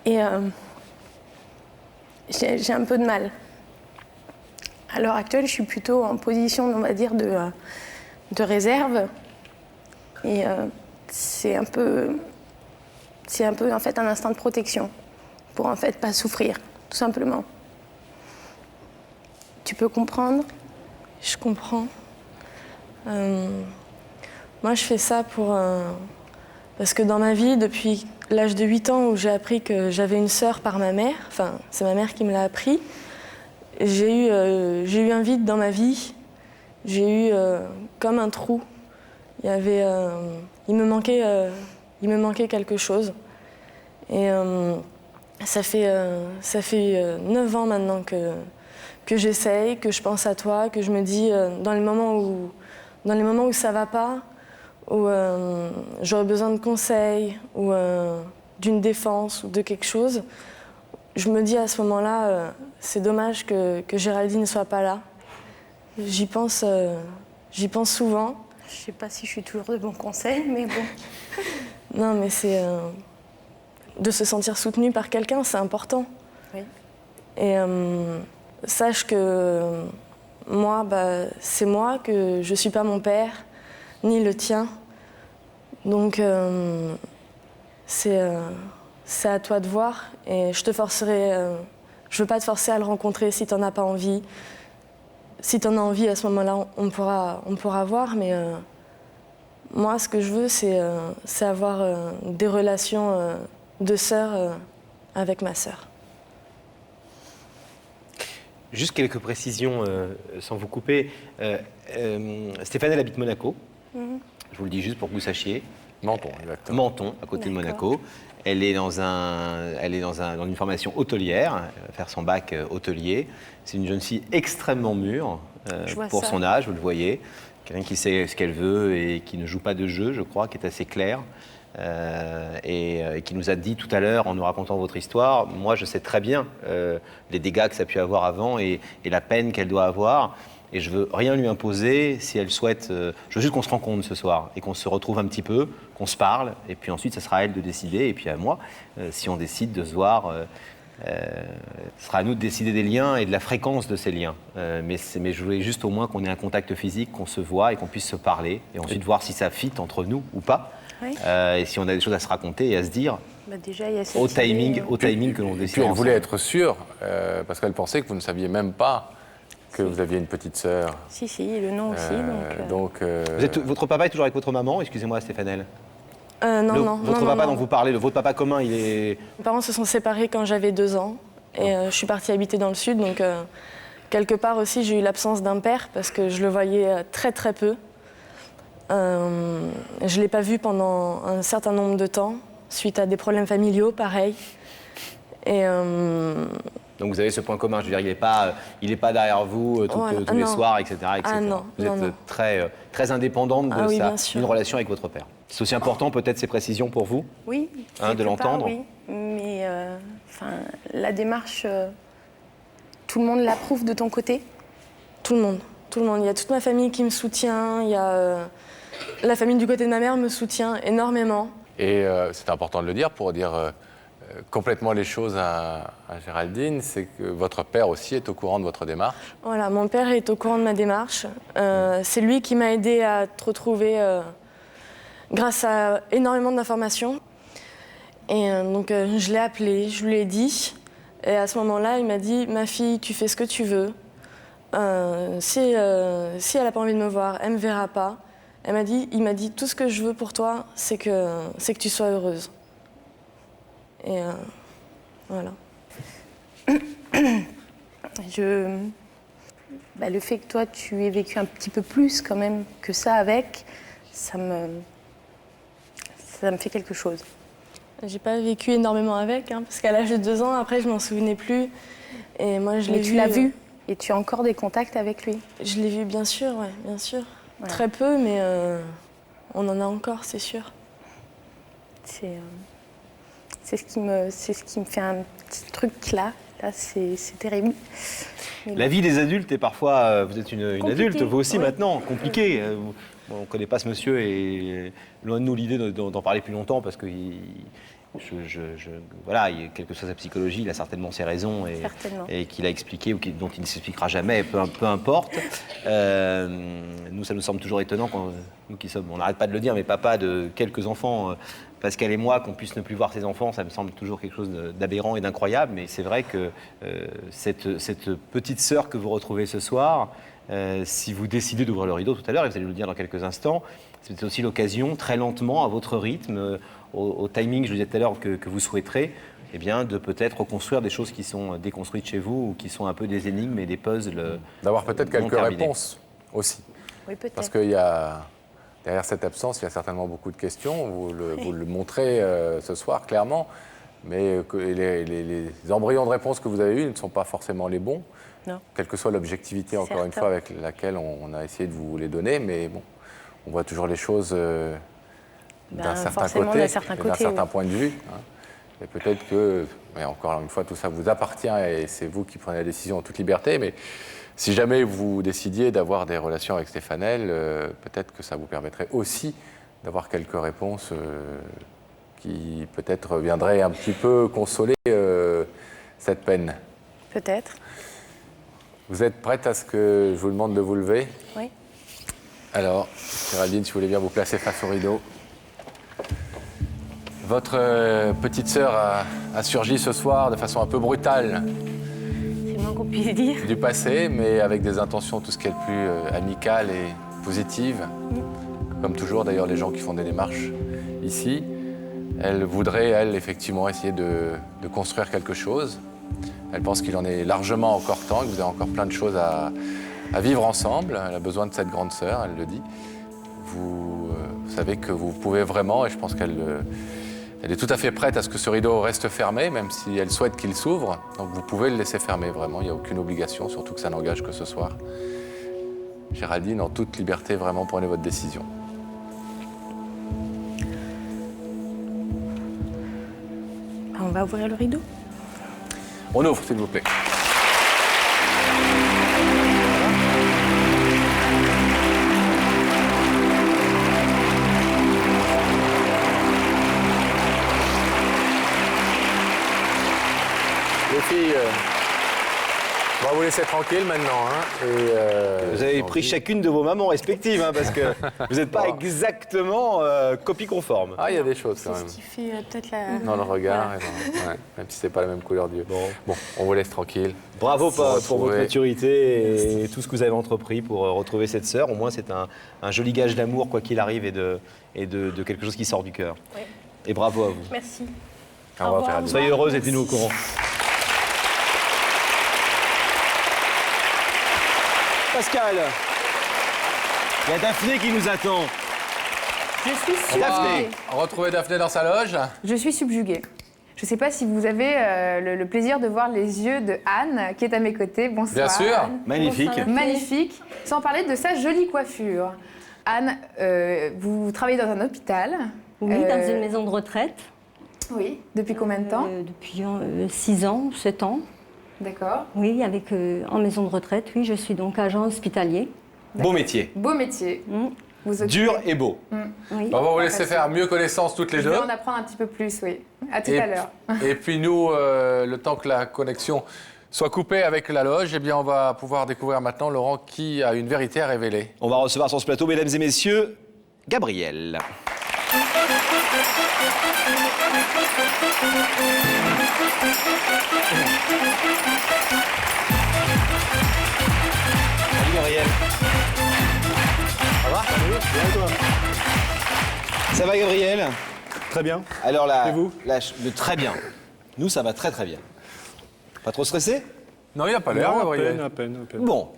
Et j'ai un peu de mal. À l'heure actuelle, je suis plutôt en position, on va dire, de réserve. Et c'est un peu en fait un instinct de protection pour en fait pas souffrir, tout simplement. Tu peux comprendre? Je comprends. Moi, je fais ça parce que dans ma vie, depuis l'âge de 8 ans où j'ai appris que j'avais une sœur par ma mère, enfin, c'est ma mère qui me l'a appris, j'ai eu un vide dans ma vie. J'ai eu comme un trou. Il me manquait quelque chose. Et ça fait 9 ans maintenant que j'essaye, que je pense à toi, que je me dis dans les moments où ça va pas, où j'aurais besoin de conseils ou d'une défense ou de quelque chose, je me dis à ce moment-là, c'est dommage que Géraldine ne soit pas là. J'y pense souvent. Je sais pas si je suis toujours de bons conseils, mais bon. Non, mais c'est de se sentir soutenu par quelqu'un, c'est important. Oui. Et sache que moi, c'est moi, que je suis pas mon père, ni le tien. Donc c'est à toi de voir. Et je te forcerai. Je veux pas te forcer à le rencontrer si t'en as pas envie. Si t'en as envie, à ce moment-là, on pourra voir. Mais moi, ce que je veux, c'est avoir des relations de sœur avec ma sœur. Juste quelques précisions, sans vous couper. Stéphane, elle habite Monaco. Je vous le dis juste pour que vous sachiez. Menton, exactement. Menton, à côté de Monaco. Elle est dans une formation hôtelière, elle va faire son bac hôtelier. C'est une jeune fille extrêmement mûre pour son âge, vous le voyez. Quelqu'un qui sait ce qu'elle veut et qui ne joue pas de jeu, je crois, qui est assez clair. Et qui nous a dit tout à l'heure, en nous racontant votre histoire, moi je sais très bien les dégâts que ça a pu avoir avant et la peine qu'elle doit avoir. Et je veux rien lui imposer si elle souhaite. Je veux juste qu'on se rencontre ce soir et qu'on se retrouve un petit peu, qu'on se parle. Et puis ensuite, ça sera à elle de décider. Et puis à moi, si on décide de se voir, ce sera à nous de décider des liens et de la fréquence de ces liens. Mais je voulais juste au moins qu'on ait un contact physique, qu'on se voit et qu'on puisse se parler. Et ensuite voir si ça fit entre nous ou pas. Oui. Et si on a des choses à se raconter et à se dire. Déjà, il y a au timing que l'on décide. Puis elle voulait être sûre, parce qu'elle pensait que vous ne saviez même pas que vous aviez une petite sœur. Si, le nom aussi. Votre papa est toujours avec votre maman, excusez-moi Stéphane. Non. Votre papa dont vous parlez, votre papa commun, il est... Mes parents se sont séparés quand j'avais 2 ans. Et je suis partie habiter dans le sud. Donc, quelque part aussi, j'ai eu l'absence d'un père parce que je le voyais très, très peu. Je ne l'ai pas vu pendant un certain nombre de temps, suite à des problèmes familiaux, pareil. Et... Donc vous avez ce point commun, je veux dire, il n'est pas derrière vous tous les soirs, etc. Ah non, vous êtes très, très indépendante d'une relation avec votre père. C'est aussi important peut-être ces précisions pour vous? Oui, de l'entendre. Oui, mais la démarche, tout le monde l'approuve de ton côté? Tout le monde. Il y a toute ma famille qui me soutient, il y a la famille du côté de ma mère me soutient énormément. Et c'est important de le dire pour dire complètement les choses à Géraldine, c'est que votre père aussi est au courant de votre démarche. Voilà, mon père est au courant de ma démarche. C'est lui qui m'a aidée à te retrouver grâce à énormément d'informations. Et donc je l'ai appelé, je lui ai dit. Et à ce moment-là, il m'a dit « Ma fille, tu fais ce que tu veux. Si elle n'a pas envie de me voir, elle ne me verra pas. » Il m'a dit « Tout ce que je veux pour toi, c'est que tu sois heureuse. » Et voilà. Le fait que toi, tu aies vécu un petit peu plus quand même que ça avec, ça me fait quelque chose. J'ai pas vécu énormément avec, parce qu'à l'âge de 2 ans, après, je m'en souvenais plus. Et moi, je l'ai vu. Tu l'as vu et tu as encore des contacts avec lui? Je l'ai vu, bien sûr, ouais, bien sûr. Ouais. Très peu, mais on en a encore, c'est sûr. C'est ce qui me fait un petit truc là. Là, c'est terrible. La vie des adultes est parfois, vous êtes une adulte, vous aussi maintenant, compliquée. On ne connaît pas ce monsieur et loin de nous l'idée d'en parler plus longtemps parce que voilà, quelle que soit sa psychologie, il a certainement ses raisons et qu'il a expliqué ou dont il ne s'expliquera jamais, peu importe. Nous, ça nous semble toujours étonnant, nous qui sommes, on n'arrête pas de le dire, mais papa de quelques enfants, Pascal et moi, qu'on puisse ne plus voir ses enfants, ça me semble toujours quelque chose d'aberrant et d'incroyable. Mais c'est vrai que cette petite sœur que vous retrouvez ce soir, si vous décidez d'ouvrir le rideau tout à l'heure, et vous allez nous le dire dans quelques instants, c'est aussi l'occasion, très lentement, à votre rythme, au timing, je vous disais tout à l'heure, que vous souhaiterez, eh bien, de peut-être reconstruire des choses qui sont déconstruites chez vous ou qui sont un peu des énigmes et des puzzles. D'avoir peut-être quelques réponses aussi. Oui, peut-être. Parce qu'il y a, derrière cette absence, il y a certainement beaucoup de questions. Vous le montrez ce soir, clairement. Mais que les embryons de réponses que vous avez eus ne sont pas forcément les bons. Non. Quelle que soit l'objectivité, encore une fois, avec laquelle on a essayé de vous les donner. Mais bon, on voit toujours les choses d'un certain côté, d'un certain point de vue. Et peut-être que, mais encore une fois, tout ça vous appartient et c'est vous qui prenez la décision en toute liberté. Mais si jamais vous décidiez d'avoir des relations avec Stéphanel, peut-être que ça vous permettrait aussi d'avoir quelques réponses qui peut-être viendraient un petit peu consoler cette peine. Peut-être. Vous êtes prête à ce que je vous demande de vous lever? Oui. Alors, Géraldine, si vous voulez bien vous placer face au rideau. Votre petite sœur a surgi ce soir de façon un peu brutale. C'est moins qu'on puisse dire. Du passé, mais avec des intentions tout ce qui est le plus amicales et positives. Comme toujours, d'ailleurs, les gens qui font des démarches ici. Elle voudrait, elle, effectivement, essayer de construire quelque chose. Elle pense qu'il en est largement encore temps, que vous avez encore plein de choses à vivre ensemble. Elle a besoin de cette grande sœur, elle le dit. Vous savez que vous pouvez vraiment, et je pense qu'elle est tout à fait prête à ce que ce rideau reste fermé, même si elle souhaite qu'il s'ouvre. Donc vous pouvez le laisser fermer, vraiment, il n'y a aucune obligation, surtout que ça n'engage que ce soir. Géraldine, en toute liberté, vraiment, prenez votre décision. On va ouvrir le rideau. On ouvre, s'il vous plaît. Les filles, on va vous laisser tranquille maintenant. Vous avez pris chacune de vos mamans respectives, parce que vous n'êtes pas exactement copie conforme. Ah, il y a des choses quand même. C'est ce qui fait peut-être la... Dans le regard, voilà. Même si c'est pas la même couleur d'yeux. Bon, on vous laisse tranquille. Bravo pour votre maturité et tout ce que vous avez entrepris pour retrouver cette sœur. Au moins, c'est un joli gage d'amour, quoi qu'il arrive, et de quelque chose qui sort du cœur. Oui. Et bravo à vous. Merci. Au revoir, Géraldine. Soyez heureuse et tenez-nous au courant. Pascal, il y a Daphné qui nous attend. Je suis subjuguée. Daphné. Retrouver Daphné dans sa loge. Je suis subjuguée. Je ne sais pas si vous avez le plaisir de voir les yeux de Anne, qui est à mes côtés. Bonsoir. Bien sûr. Anne. Magnifique. Bonsoir. Magnifique. Sans parler de sa jolie coiffure. Anne, vous travaillez dans un hôpital. Oui, dans une maison de retraite. Oui. Depuis combien de temps? Depuis 6 ans, 7 ans. D'accord. Oui, en maison de retraite, oui, je suis donc agent hospitalier. Beau métier. Beau métier. Vous occupez... Dur et beau. Oui. On va vous laisser faire mieux connaissance toutes les Je deux. vais en apprendre un petit peu plus, oui. À tout à l'heure. Et puis nous, le temps que la connexion soit coupée avec la loge, eh bien on va pouvoir découvrir maintenant, Laurent, qui a une vérité à révéler. On va recevoir sur ce plateau, mesdames et messieurs, Gabriel. Ça va, Gabriel? Très bien. Alors là, Et vous? très bien. Nous, ça va très très bien. Pas trop stressé? Non, il n'a pas l'air, Non, Gabriel. à peine. Bon,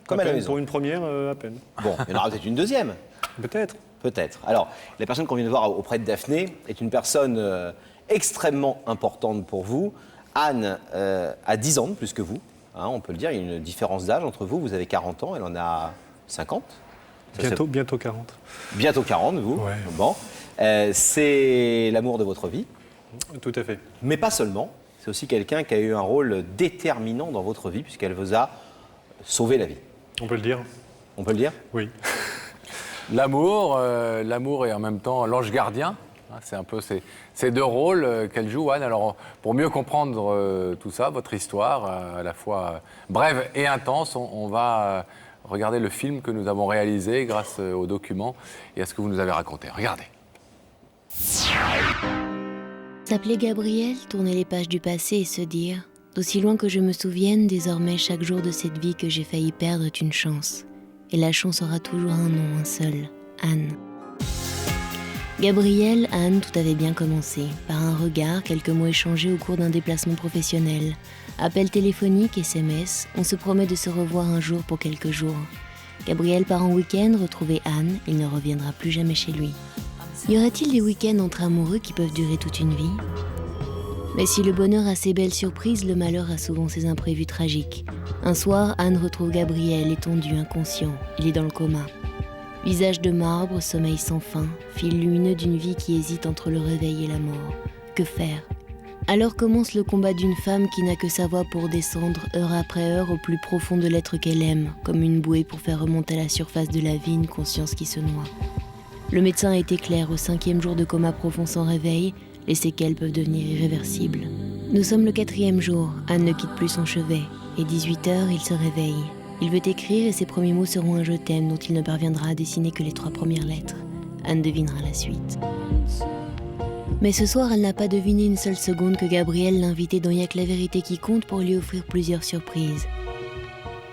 comme à la peine, maison. Pour une première, à peine. Bon, il y en aura peut-être une deuxième. Peut-être. Peut-être. Alors, la personne qu'on vient de voir auprès de Daphné est une personne extrêmement importante pour vous. Anne a 10 ans de plus que vous, hein, on peut le dire. Il y a une différence d'âge entre vous. Vous avez 40 ans, elle en a 50. Bientôt 40. Bientôt 40, vous. Ouais. Bon. C'est l'amour de votre vie. Tout à fait. Mais pas seulement. C'est aussi quelqu'un qui a eu un rôle déterminant dans votre vie, puisqu'elle vous a sauvé la vie. On peut le dire. On peut le dire? Oui. L'amour et en même temps l'ange gardien. C'est un peu ces deux rôles qu'elle joue, Anne. Alors, pour mieux comprendre tout ça, votre histoire, à la fois brève et intense, on va regarder le film que nous avons réalisé grâce aux documents et à ce que vous nous avez raconté. Regardez. S'appeler Gabriel, tourner les pages du passé et se dire « D'aussi loin que je me souvienne, désormais chaque jour de cette vie que j'ai failli perdre est une chance. Et la chance aura toujours un nom, un seul, Anne. » Gabriel, Anne, tout avait bien commencé. Par un regard, quelques mots échangés au cours d'un déplacement professionnel. Appel téléphonique, SMS, on se promet de se revoir un jour pour quelques jours. Gabriel part en week-end, retrouver Anne, il ne reviendra plus jamais chez lui. Y aurait-il des week-ends entre amoureux qui peuvent durer toute une vie? Mais si le bonheur a ses belles surprises, le malheur a souvent ses imprévus tragiques. Un soir, Anne retrouve Gabriel étendu, inconscient. Il est dans le coma. Visage de marbre, sommeil sans fin, fil lumineux d'une vie qui hésite entre le réveil et la mort. Que faire? Alors commence le combat d'une femme qui n'a que sa voix pour descendre, heure après heure, au plus profond de l'être qu'elle aime, comme une bouée pour faire remonter à la surface de la vie une conscience qui se noie. Le médecin a été clair, au 5e jour de coma profond sans réveil, les séquelles peuvent devenir irréversibles. Nous sommes le 4e jour, Anne ne quitte plus son chevet, et 18h, il se réveille. Il veut écrire et ses premiers mots seront un « je t'aime » dont il ne parviendra à dessiner que les 3 premières lettres. Anne devinera la suite. Mais ce soir, elle n'a pas deviné une seule seconde que Gabriel l'invitait dans Y'a que la vérité qui compte pour lui offrir plusieurs surprises.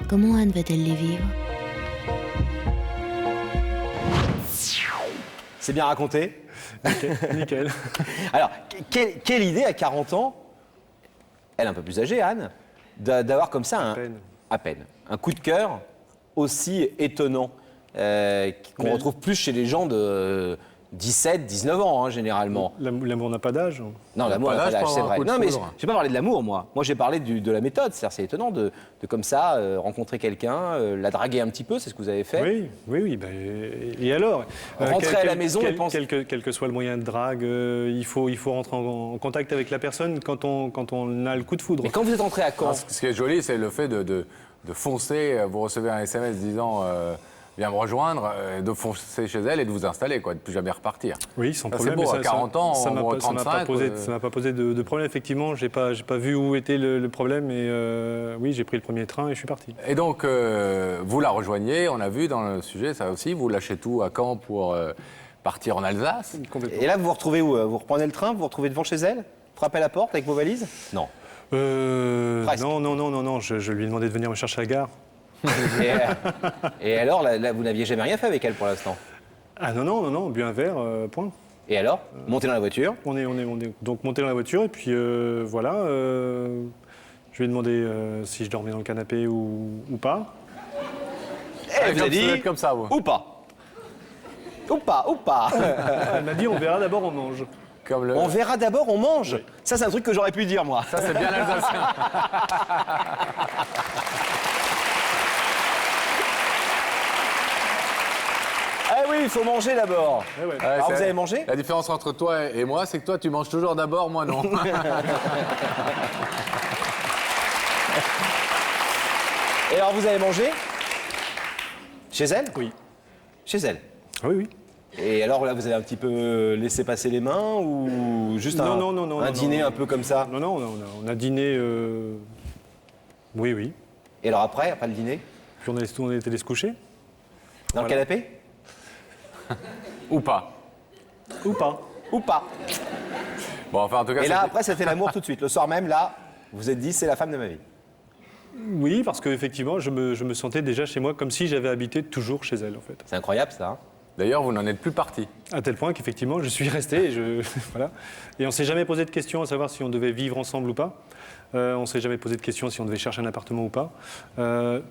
Comment Anne va-t-elle les vivre? C'est bien raconté? Nickel. Alors, quelle idée à 40 ans, elle est un peu plus âgée, Anne, d'avoir comme ça à peine un coup de cœur aussi étonnant qu'on retrouve plus chez les gens de 17, 19 ans, hein, généralement. L'amour n'a pas d'âge. Non, l'amour n'a pas d'âge, c'est vrai. Non, mais je n'ai pas parlé de l'amour, moi. Moi, j'ai parlé de la méthode. C'est étonnant de comme ça, rencontrer quelqu'un, la draguer un petit peu, c'est ce que vous avez fait. Oui. Et alors rentrer à la maison et penser... Quel que soit le moyen de drague, il faut rentrer en contact avec la personne quand on a le coup de foudre. Et quand vous êtes entré à Caen... Ce qui est joli, c'est le fait de foncer. Vous recevez un SMS disant... viens me rejoindre, de foncer chez elle et de vous installer, quoi, de ne plus jamais repartir. Oui, sans ça, problème. C'est beau, à 40 ans, ça m'a 35... Ça m'a pas posé de problème, effectivement. J'ai pas vu où était le problème, et oui, j'ai pris le premier train et je suis parti. Et donc, vous la rejoignez, on a vu dans le sujet, ça aussi, vous lâchez tout à Caen pour partir en Alsace. Et là, vous vous retrouvez où? Vous reprenez le train, vous vous retrouvez devant chez elle? Frappez à la porte avec vos valises? Non. Non, je lui ai demandé de venir me chercher à la gare. Et alors, là, vous n'aviez jamais rien fait avec elle pour l'instant? Ah non, bu un verre, point. Et alors, montez dans la voiture? On est donc monté dans la voiture et puis voilà. Je lui ai demandé si je dormais dans le canapé ou pas. Elle vous a dit comme ça, vous. Ou pas. Ou pas. Elle m'a dit on verra d'abord, on mange. On verra d'abord, on mange. Oui. Ça, c'est un truc que j'aurais pu dire, moi. Ça, c'est bien l'Alsacien. Ah oui, il faut manger d'abord. Alors, vous avez mangé? La différence entre toi et moi, c'est que toi, tu manges toujours d'abord, moi, non. Et alors, vous avez mangé? Chez elle? Oui. Chez elle? Oui. Et alors là, vous avez un petit peu laissé passer les mains ou juste un dîner un peu comme ça? Non, on a dîné... Oui. Et alors après le dîner? Puis on est allé se coucher. Dans le canapé? Ou pas. Ou pas. Bon, enfin, en tout cas... Et là, après, ça fait l'amour tout de suite. Le soir même, là, vous vous êtes dit, c'est la femme de ma vie. Oui, parce qu'effectivement, je me sentais déjà chez moi comme si j'avais habité toujours chez elle, en fait. C'est incroyable, ça, hein? D'ailleurs, vous n'en êtes plus parti. À tel point qu'effectivement, je suis resté. Voilà. Et on ne s'est jamais posé de question à savoir si on devait vivre ensemble ou pas. On ne s'est jamais posé de questions si on devait chercher un appartement ou pas.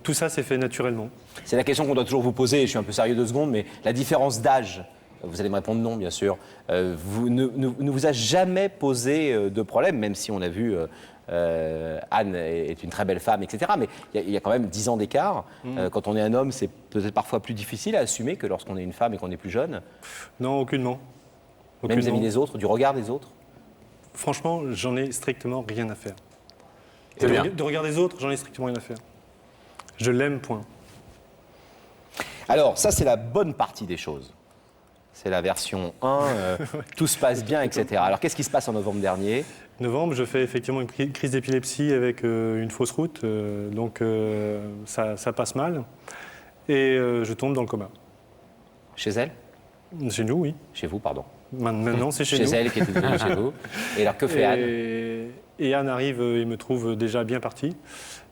Tout ça s'est fait naturellement. C'est la question qu'on doit toujours vous poser, et je suis un peu sérieux 2 secondes, mais la différence d'âge, vous allez me répondre non, bien sûr, ne vous a jamais posé de problème, même si on a vu Anne est une très belle femme, etc. Mais il y a quand même 10 ans d'écart. Quand on est un homme, c'est peut-être parfois plus difficile à assumer que lorsqu'on est une femme et qu'on est plus jeune. Non, aucunement. Même vis-à-vis des autres, du regard des autres. Franchement, j'en ai strictement rien à faire. C'est bien. De regard des autres, j'en ai strictement rien à faire. Je l'aime, point. Alors, ça, c'est la bonne partie des choses. C'est la version 1, tout se passe bien, etc. Alors, qu'est-ce qui se passe en novembre dernier ? Novembre, je fais effectivement une crise d'épilepsie avec une fausse route, donc ça passe mal. Et je tombe dans le coma. Chez elle ? Chez nous, oui. Chez vous, pardon. Maintenant, c'est chez nous. Chez elle qui était devenue chez vous. Et alors, que fait Anne ? Et Anne arrive et me trouve déjà bien parti.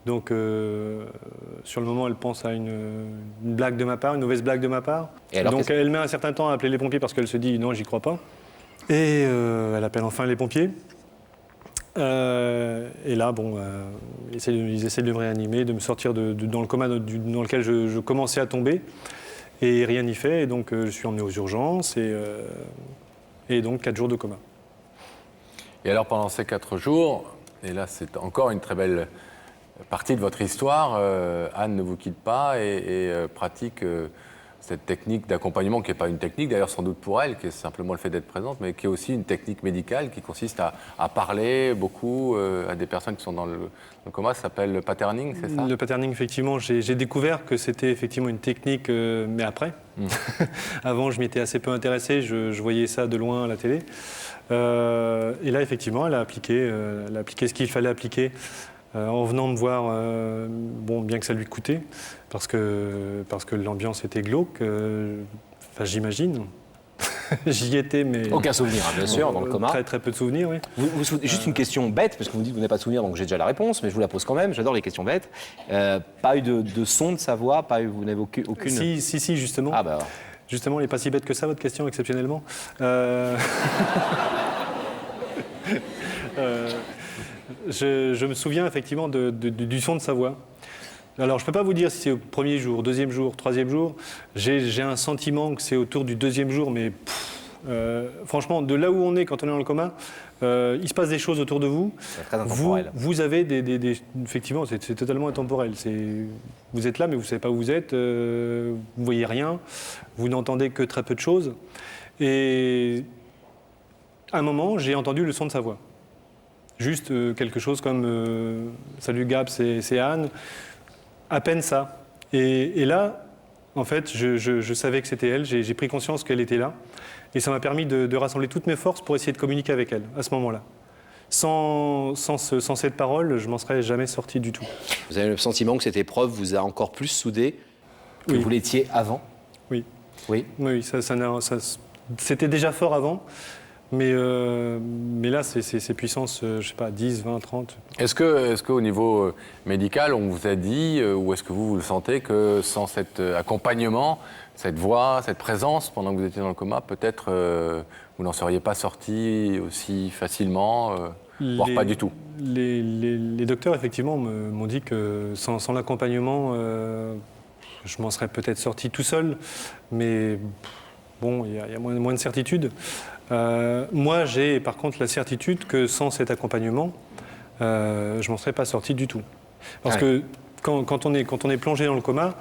Donc, sur le moment, elle pense à une blague de ma part, une mauvaise blague de ma part. Et alors, donc, elle met un certain temps à appeler les pompiers parce qu'elle se dit non, j'y crois pas. Et elle appelle enfin les pompiers. Et là, bon, ils essaient de me réanimer, de me sortir dans le coma dans lequel je commençais à tomber. Et rien n'y fait. Et donc, je suis emmené aux urgences. Et donc, 4 jours de coma. Et alors, pendant ces 4 jours, et là, c'est encore une très belle partie de votre histoire, Anne ne vous quitte pas et pratique cette technique d'accompagnement, qui n'est pas une technique, d'ailleurs, sans doute pour elle, qui est simplement le fait d'être présente, mais qui est aussi une technique médicale qui consiste à parler beaucoup à des personnes qui sont dans le coma. Ça s'appelle le patterning, c'est ça ? Le patterning, effectivement, j'ai découvert que c'était effectivement une technique, mais après. Avant, je m'y étais assez peu intéressé, je voyais ça de loin à la télé. Et là, effectivement, elle a appliqué ce qu'il fallait appliquer en venant me voir, bon, bien que ça lui coûtait, parce que l'ambiance était glauque, enfin, j'imagine. J'y étais, mais... Aucun souvenir, hein, bien sûr, dans le coma. Très, très peu de souvenirs, oui. Juste une question bête, parce que vous dites que vous n'avez pas de souvenir, donc j'ai déjà la réponse, mais je vous la pose quand même, j'adore les questions bêtes. Pas eu de son de sa voix, vous n'avez aucune... Si, justement. Ah bah... Justement, elle n'est pas si bête que ça, votre question, exceptionnellement. Je me souviens effectivement du son de sa voix. Alors, je ne peux pas vous dire si c'est au premier jour, deuxième jour, troisième jour. J'ai un sentiment que c'est autour du deuxième jour, mais franchement, de là où on est quand on est dans le coma, il se passe des choses autour de vous. C'est très intemporel. Vous avez effectivement, c'est totalement intemporel. Vous êtes là, mais vous ne savez pas où vous êtes. Vous ne voyez rien. Vous n'entendez que très peu de choses. Et à un moment, j'ai entendu le son de sa voix. Juste quelque chose comme salut Gab, c'est Anne. À peine ça. Et là, en fait, je savais que c'était elle. J'ai pris conscience qu'elle était là. Et ça m'a permis de rassembler toutes mes forces pour essayer de communiquer avec elle à ce moment-là. Sans cette parole, je m'en serais jamais sorti du tout. Vous avez le sentiment que cette épreuve vous a encore plus soudé que Oui. vous l'étiez avant ? Oui. Oui. Oui, c'était déjà fort avant. Mais là, c'est puissance, je sais pas, 10, 20, 30. Est-ce qu'au niveau médical, on vous a dit, ou est-ce que vous le sentez, que sans cet accompagnement, cette voix, cette présence, pendant que vous étiez dans le coma, peut-être vous n'en seriez pas sorti aussi facilement, voire pas du tout ? Les docteurs, effectivement, m'ont dit que sans l'accompagnement, je m'en serais peut-être sorti tout seul. Mais bon, il y a moins de certitude. Moi, j'ai par contre la certitude que sans cet accompagnement, je m'en serais pas sorti du tout. Parce que quand on est plongé dans le coma,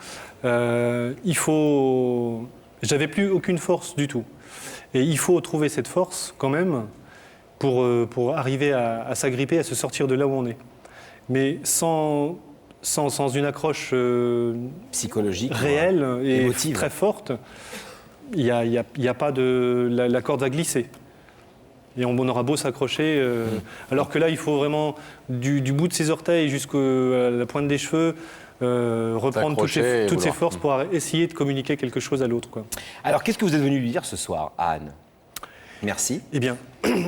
j'avais plus aucune force du tout. Et il faut trouver cette force quand même pour arriver à s'agripper, à se sortir de là où on est. Mais sans une accroche psychologique, réelle et émotive, très forte, il n'y a pas de... La corde va glisser. Et on aura beau s'accrocher. Alors que là, il faut vraiment, du bout de ses orteils jusqu'à la pointe des cheveux, reprendre toutes ses forces pour essayer de communiquer quelque chose à l'autre, quoi. Alors, qu'est-ce que vous êtes venu lui dire ce soir à Anne ? Merci. Eh bien,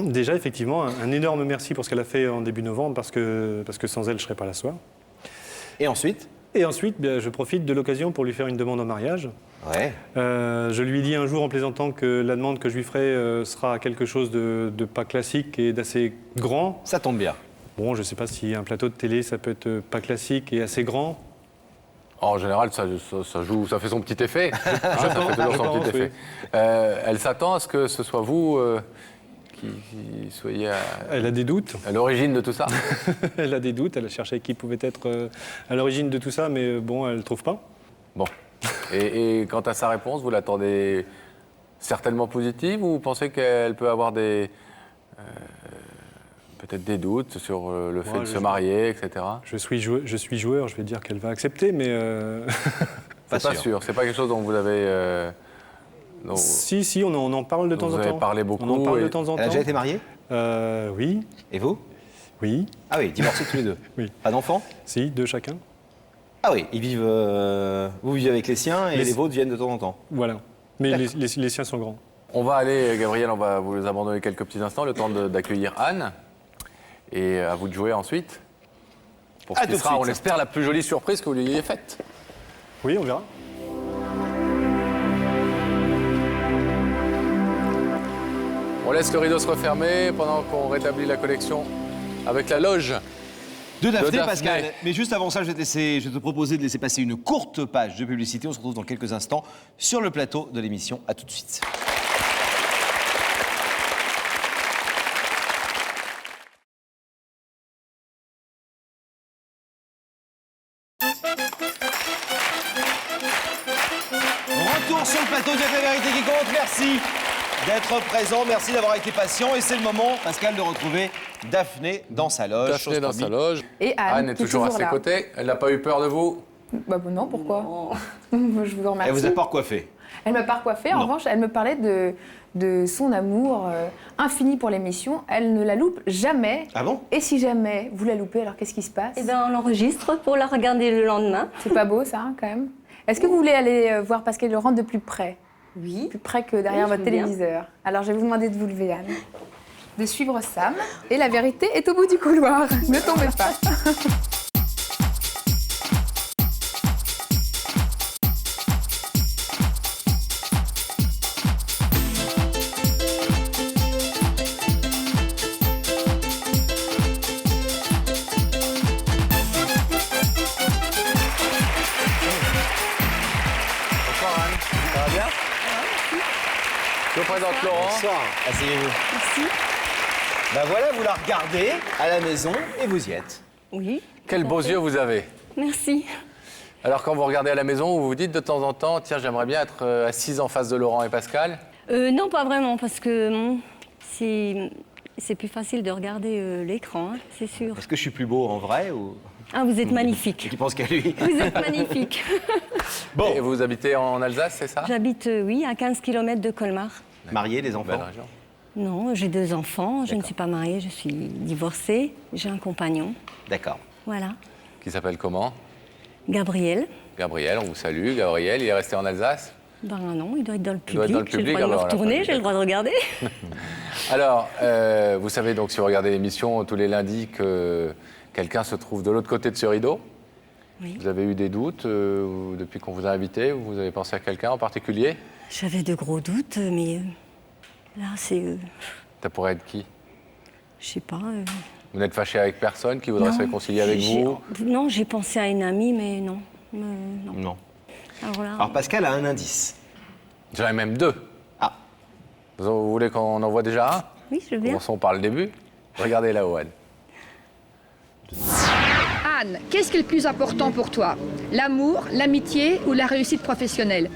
déjà, effectivement, un énorme merci pour ce qu'elle a fait en début novembre, parce que sans elle, je ne serais pas là ce soir. Et ensuite ? Et ensuite, bien, je profite de l'occasion pour lui faire une demande en mariage. Ouais. Je lui ai dit un jour en plaisantant que la demande que je lui ferai sera quelque chose de pas classique et d'assez grand. Ça tombe bien. Bon, je ne sais pas si un plateau de télé, ça peut être pas classique et assez grand. En général, ça joue, ça fait son petit effet. Ça fait toujours son petit effet. Elle s'attend à ce que ce soit vous qui soyez Elle a des doutes. À l'origine de tout ça. Elle a des doutes, elle a cherché qui pouvait être à l'origine de tout ça, mais bon, elle ne trouve pas. Bon. Et quant à sa réponse, vous l'attendez certainement positive ou vous pensez qu'elle peut avoir peut-être des doutes sur le fait de se marier, etc. Je suis joueur, je vais dire qu'elle va accepter, mais... C'est pas sûr. C'est pas quelque chose dont vous avez... Si, on en parle de temps en temps. Vous avez parlé beaucoup. On en parle de temps en temps. Elle a déjà été mariée? Oui. Et vous? Oui. Ah oui, divorcés tous les deux? Oui. Pas d'enfants? Si, 2 chacun. Ah oui, ils vivent... vous vivez avec les siens et les vôtres viennent de temps en temps? Voilà. Mais les siens sont grands. On va aller, Gabriel, on va vous abandonner quelques petits instants, le temps d'accueillir Anne. Et à vous de jouer ensuite. Pour ce qui sera, on l'espère, la plus jolie surprise que vous lui ayez faite. Oui, on verra. On laisse le rideau se refermer pendant qu'on rétablit la connexion avec la loge de Daphné, Pascal. Mais juste avant ça, je vais te proposer de laisser passer une courte page de publicité. On se retrouve dans quelques instants sur le plateau de l'émission. À tout de suite. Retour sur le plateau de La Vérité qui compte. Merci d'être présent, merci d'avoir été patient. Et c'est le moment, Pascal, de retrouver Daphné dans sa loge. Daphné dans sa loge. Et Anne est toujours à ses côtés. Elle n'a pas eu peur de vous? Bah non, pourquoi? Je vous en remercie. Elle vous a pas recoiffé? Elle m'a pas recoiffée. En revanche, elle me parlait de son amour infini pour l'émission. Elle ne la loupe jamais. Ah bon? Et si jamais vous la loupez, alors qu'est-ce qui se passe? Eh bien, on l'enregistre pour la regarder le lendemain. C'est pas beau, ça, quand même. Est-ce que vous voulez aller voir Pascal Laurent de plus près? Oui. Plus près que derrière votre téléviseur. Alors, je vais vous demander de vous lever, Anne, de suivre Sam. Et La Vérité est au bout du couloir. Ne tombez pas. Je vous présente Laurent. Bonsoir. Asseyez-vous. Merci. Ben voilà, vous la regardez à la maison et vous y êtes. Oui. Quels beaux yeux vous avez. Merci. Alors quand vous regardez à la maison, vous vous dites de temps en temps, tiens, j'aimerais bien être assise en face de Laurent et Pascal? Non, pas vraiment, parce que c'est plus facile de regarder l'écran, hein, c'est sûr. Est-ce que je suis plus beau en vrai ou... Ah, vous êtes magnifique. Qui pense qu'à lui? Vous êtes magnifique. Bon. Et vous habitez en Alsace, c'est ça? J'habite, oui, à 15 km de Colmar. Marié, des enfants? Non, j'ai 2 enfants, je ne suis pas mariée, je suis divorcée, j'ai un compagnon. D'accord. Voilà. Qui s'appelle comment? Gabriel. Gabriel, on vous salue. Gabriel, il est resté en Alsace? Ben non, il doit être dans le public. Il doit être dans le public. J'ai le droit de me retourner, j'ai le droit de regarder. Alors, vous savez donc, si vous regardez l'émission tous les lundis, que quelqu'un se trouve de l'autre côté de ce rideau. Oui. Vous avez eu des doutes depuis qu'on vous a invité? Vous avez pensé à quelqu'un en particulier? J'avais de gros doutes, mais là, c'est... Ça pourrait être qui? Je sais pas. Vous n'êtes fâché avec personne qui voudrait se réconcilier avec vous? Non, j'ai pensé à une amie, mais non. Non. Alors Pascal a un indice. J'en ai même 2. Ah. Vous voulez qu'on en voit déjà un? Oui, je veux bien. Commençons par le début. Regardez là-haut, Anne. Anne, qu'est-ce qui est le plus important pour toi? L'amour, l'amitié ou la réussite professionnelle?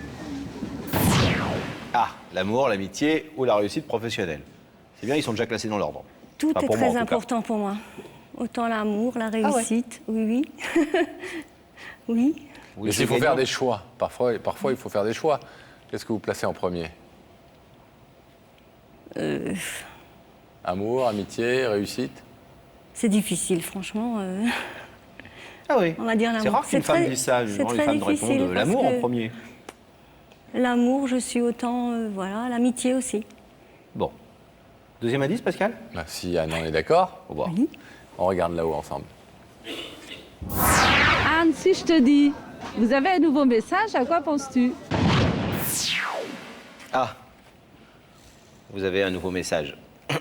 Ah, l'amour, l'amitié ou la réussite professionnelle. C'est bien, ils sont déjà classés dans l'ordre. Tout enfin, est pour moi, très en tout cas. important pour moi. Autant l'amour, la réussite, oui. Oui. Mais s'il faut faire des choix, parfois il faut faire des choix. Qu'est-ce que vous placez en premier? Amour, amitié, réussite? C'est difficile, franchement. Ah oui. On va dire l'amour. C'est rare qu'une femme dise ça. Généralement, les femmes répondent l'amour en premier. L'amour, je suis autant, voilà, l'amitié aussi. Bon. Deuxième indice, Pascal? Si Anne en est d'accord, au revoir. Oui. On regarde là-haut ensemble. Anne, si je te dis, vous avez un nouveau message, à quoi penses-tu? Ah, vous avez un nouveau message. Il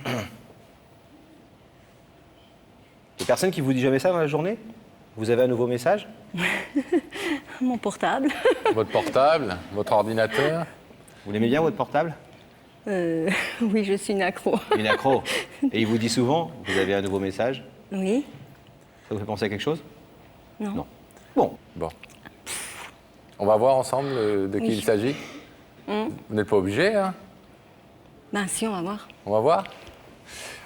y a personne qui vous dit jamais ça dans la journée? Vous avez un nouveau message? Mon portable. Votre portable, votre ordinateur. Vous l'aimez bien, votre portable? Oui, je suis une accro. Une accro. Et il vous dit souvent, vous avez un nouveau message? Oui. Ça vous fait penser à quelque chose? Non. Non. Bon. On va voir ensemble de qui il s'agit. Vous n'êtes pas obligé, hein? Ben si, on va voir. On va voir.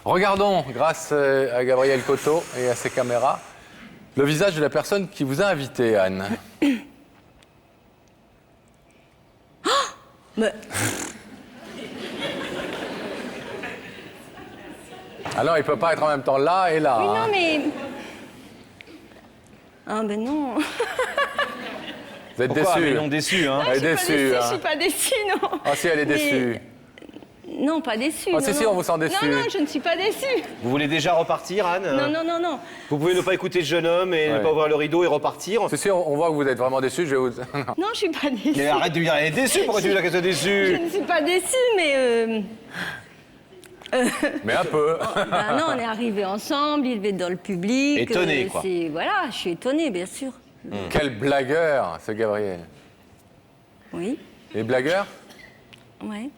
Regardons, grâce à Gabriel Coteau et à ses caméras, le visage de la personne qui vous a invité, Anne. Mais... Ah non, il ne peut pas être en même temps là et là. Oui, non, hein. mais... Ah ben non. Vous êtes Pourquoi? déçu. Mais non, déçu, hein. Elle est déçue. Je suis pas déçue, non. Ah si, elle est déçue. Non, pas déçue. Ah, non, si, si, non. on vous sent déçu. Non, non, je ne suis pas déçue. Vous voulez déjà repartir, Anne? Non, non, non, non. Vous pouvez ne pas écouter le jeune homme et ne Ouais. pas ouvrir le rideau et repartir? Si, si, on voit que vous êtes vraiment déçu. Je vais vous... Non, je suis pas déçue. Mais arrête de dire elle est déçue, pourquoi tu veux dire qu'elle soit déçue? Je ne suis pas déçue, mais... Mais un peu. Ben non, on est arrivés ensemble, il est dans le public. Étonné, quoi. Voilà, je suis étonnée, bien sûr. Quel blagueur, ce Gabriel. Oui. Les blagueurs? Ouais.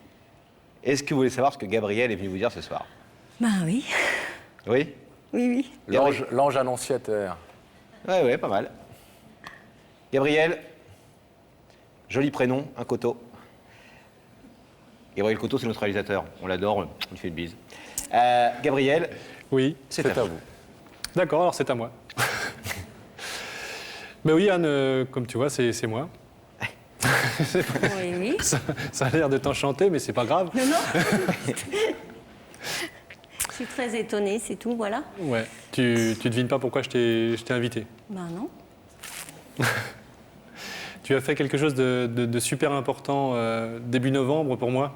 Est-ce que vous voulez savoir ce que Gabriel est venu vous dire ce soir? Ben oui. Oui? Oui, oui. L'ange annonciateur. Ouais, pas mal. Gabriel, joli prénom, un Coteau. Gabriel Coteau, c'est notre réalisateur. On l'adore, on lui fait une bise. Gabriel, oui, c'est à vous. D'accord, alors c'est à moi. Mais oui, Anne, comme tu vois, c'est moi. Oui, oui. Ça a l'air de t'enchanter, mais c'est pas grave. Non, non. Je suis très étonnée, c'est tout, voilà. Ouais. Tu devines pas pourquoi je t'ai invité? Ben non. Tu as fait quelque chose de super important début novembre pour moi.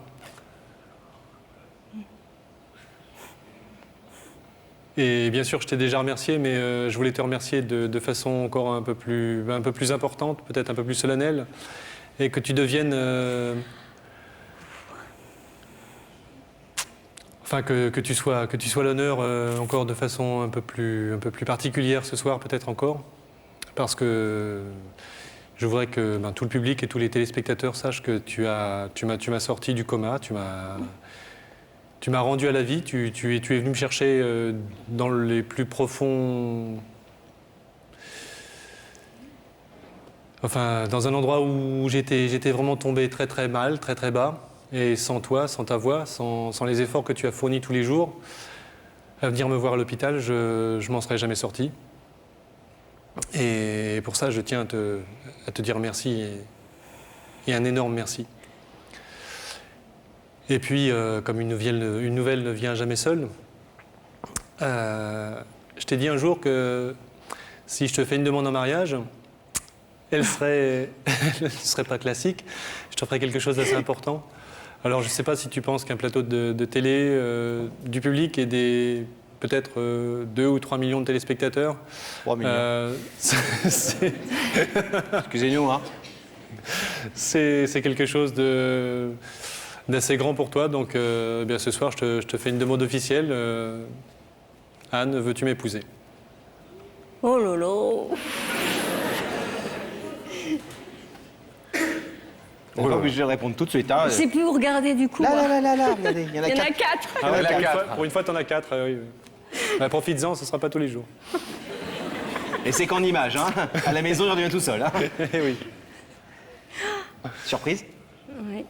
Et bien sûr, je t'ai déjà remercié, mais je voulais te remercier de façon encore un peu plus importante, peut-être un peu plus solennelle, et que tu deviennes... Enfin, que tu sois l'honneur encore de façon un peu plus particulière ce soir, peut-être encore, parce que je voudrais que tout le public et tous les téléspectateurs sachent que tu m'as sorti du coma, tu m'as rendu à la vie, tu es venu me chercher dans les plus profonds... Enfin, dans un endroit où j'étais vraiment tombé très très mal, très très bas. Et sans toi, sans ta voix, sans les efforts que tu as fournis tous les jours, à venir me voir à l'hôpital, je m'en serais jamais sorti. Et pour ça, je tiens à te dire merci et un énorme merci. Et puis, comme une nouvelle ne vient jamais seule, je t'ai dit un jour que si je te fais une demande en mariage, elle serait pas classique, je te ferais quelque chose d'assez important. Alors, je ne sais pas si tu penses qu'un plateau de télé, du public et des peut-être 2 ou 3 millions de téléspectateurs... 3 millions. Excusez-nous, hein. C'est quelque chose d'assez grand pour toi. Donc, bien, ce soir, je te fais une demande officielle. Anne, veux-tu m'épouser? Oh lolo. On n'est pas obligé de répondre tout de suite. Hein. Je sais plus où regarder du coup. Là, regardez, il y en a 4. Ah ouais, pour une fois, t'en as 4. Oui. Bah, profites-en, ce ne sera pas tous les jours. Et c'est qu'en image, hein. À la maison, j'en reviens tout seul. Hein. Oui. Surprise? Oui.